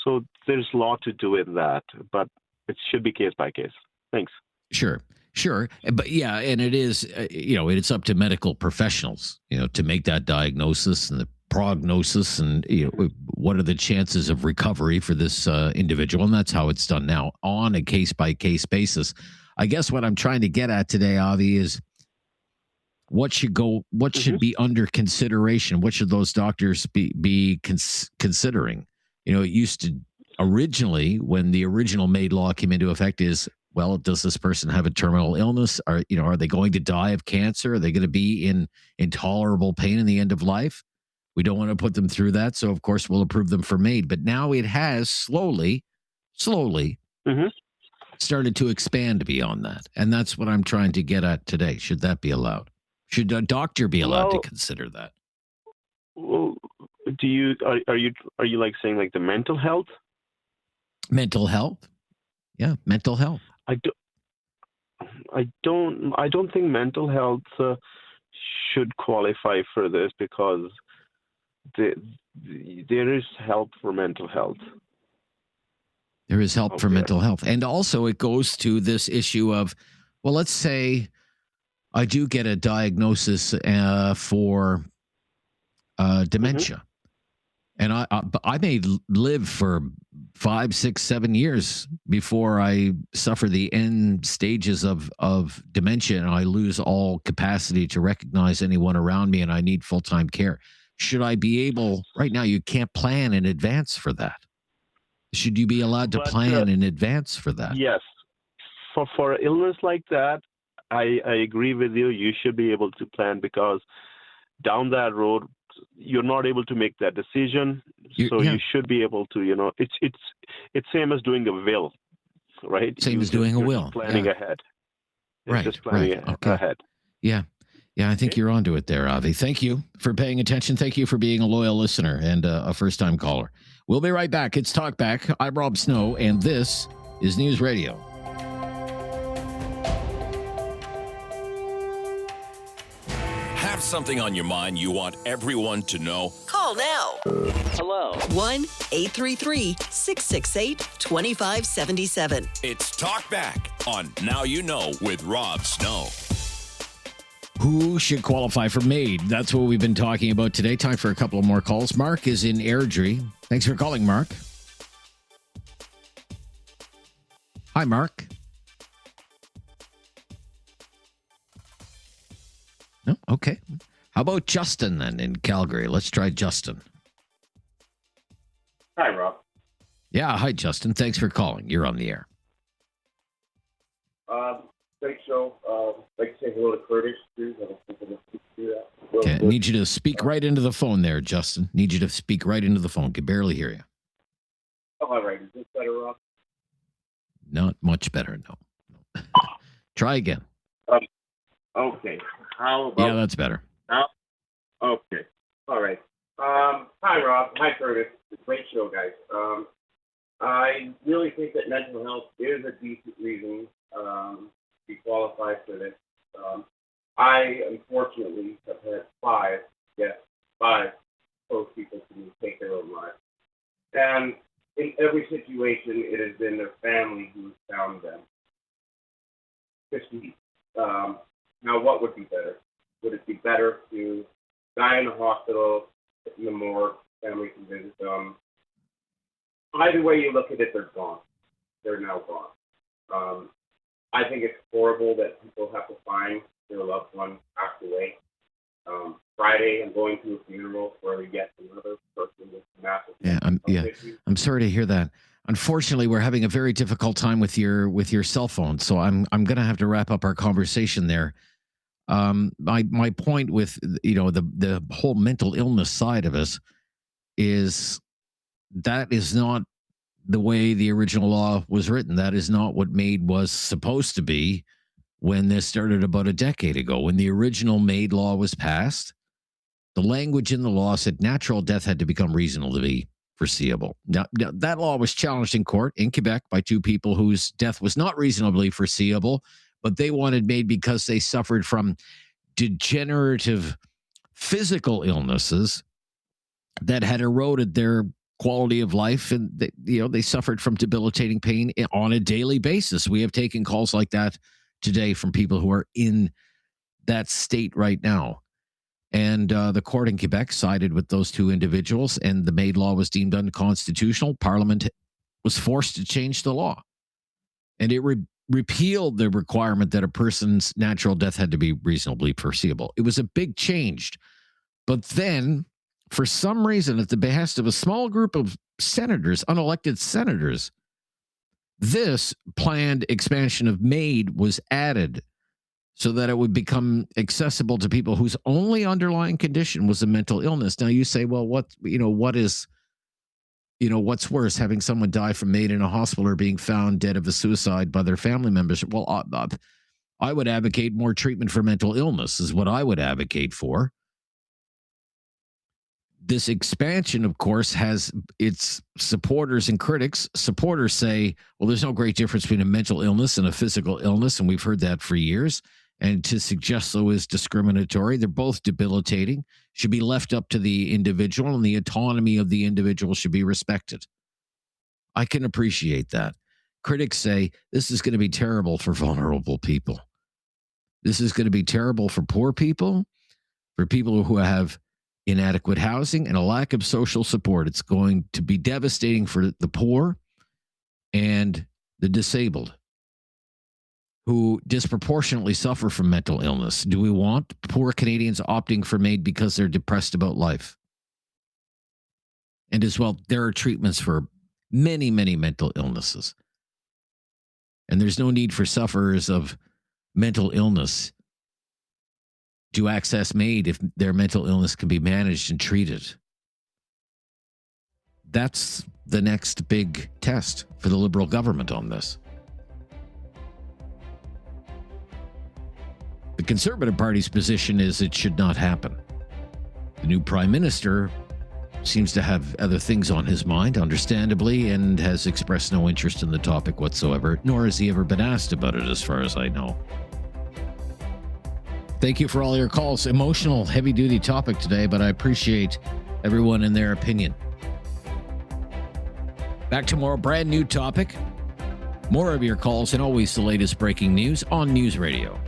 So there's a lot to do in that, but it should be case by case. Thanks. Sure. But yeah, and it is, it's up to medical professionals, to make that diagnosis and the prognosis and, what are the chances of recovery for this individual. And that's how it's done now on a case by case basis. I guess what I'm trying to get at today, Avi, is what should be under consideration? What should those doctors be considering? It used to originally, when the original MAID law came into effect, is, well, does this person have a terminal illness? Are they going to die of cancer? Are they going to be in intolerable pain in the end of life? We don't want to put them through that. So of course we'll approve them for MAID, but now it has slowly started to expand beyond that. And that's what I'm trying to get at today. Should that be allowed? Should a doctor be allowed to consider that? Well, are you saying the mental health? Mental health? Yeah, mental health. I don't think mental health should qualify for this, because there is help for mental health. There is help for mental health. And also it goes to this issue of, well, let's say I do get a diagnosis for dementia. And I may live for 5, 6, 7 years before I suffer the end stages of dementia and I lose all capacity to recognize anyone around me and I need full-time care. Should I be able, right now you can't plan in advance for that. Should you be allowed to plan in advance for that? Yes. For illness like that, I agree with you. You should be able to plan because down that road, you're not able to make that decision. So you should be able to, it's same as doing a will, right? Same as doing a will. Planning ahead. Right. Just planning ahead. Yeah. Yeah, I think you're onto it there, Avi. Thank you for paying attention. Thank you for being a loyal listener and a first-time caller. We'll be right back. It's Talkback. I'm Rob Snow, and this is News Radio. Have something on your mind you want everyone to know? Call now. Hello. 1-833-668-2577. It's Talkback on Now You Know with Rob Snow. Who should qualify for MAID? That's what we've been talking about today. Time for a couple of more calls. Mark is in Airdrie. Thanks for calling, Mark. Hi, Mark. No? Okay. How about Justin then in Calgary? Let's try Justin. Hi, Rob. Yeah, hi, Justin. Thanks for calling. You're on the air. Great show. Like to say hello to Curtis, too. I don't think I'm going to do that. Okay, I need you to speak right into the phone there, Justin. Need you to speak right into the phone. Can barely hear you. Oh, all right. Is this better, Rob? Not much better, no. Try again. Okay. How about... Yeah, that's better. Okay. All right. Hi, Rob. Hi, Curtis. It's a great show, guys. I really think that mental health is a decent reason to be qualified for this. I, unfortunately, have had five close people to take their own lives. And in every situation, it has been their family who has found them. Now, what would be better? Would it be better to die in the hospital, in the morgue, family can visit them? Either way you look at it, they're gone. They're now gone. I think it's horrible that people have to find their loved one passed away. Friday, I'm going to a funeral where we get another person with massive. I'm sorry to hear that. Unfortunately, we're having a very difficult time with your cell phone, so I'm going to have to wrap up our conversation there. My point with the whole mental illness side of us is that is not the way the original law was written. That is not what MAID was supposed to be when this started about a decade ago. When the original MAID law was passed, the language in the law said natural death had to become reasonably foreseeable. Now, that law was challenged in court in Quebec by two people whose death was not reasonably foreseeable, but they wanted MAID because they suffered from degenerative physical illnesses that had eroded their quality of life, and they suffered from debilitating pain on a daily basis. We have taken calls like that today from people who are in that state right now. And the court in Quebec sided with those two individuals, and the MAID law was deemed unconstitutional. Parliament was forced to change the law, and it repealed the requirement that a person's natural death had to be reasonably foreseeable. It was a big change. But then, for some reason, at the behest of a small group of senators, unelected senators, this planned expansion of MAID was added so that it would become accessible to people whose only underlying condition was a mental illness. Now you say, well, what's worse, having someone die from MAID in a hospital or being found dead of a suicide by their family members? Well, I would advocate more treatment for mental illness is what I would advocate for. This expansion, of course, has its supporters and critics. Supporters say, well, there's no great difference between a mental illness and a physical illness, and we've heard that for years. And to suggest so is discriminatory. They're both debilitating, should be left up to the individual, and the autonomy of the individual should be respected. I can appreciate that. Critics say this is going to be terrible for vulnerable people. This is going to be terrible for poor people, for people who have inadequate housing and a lack of social support. It's going to be devastating for the poor and the disabled, who disproportionately suffer from mental illness. Do we want poor Canadians opting for MAID because they're depressed about life? And as well, there are treatments for many, many mental illnesses. And there's no need for sufferers of mental illness to access MAID if their mental illness can be managed and treated. That's the next big test for the Liberal government on this. The Conservative Party's position is it should not happen. The new Prime Minister seems to have other things on his mind, understandably, and has expressed no interest in the topic whatsoever, nor has he ever been asked about it, as far as I know. Thank you for all your calls. Emotional, heavy-duty topic today, but I appreciate everyone and their opinion. Back tomorrow, brand new topic. More of your calls and always the latest breaking news on News Radio.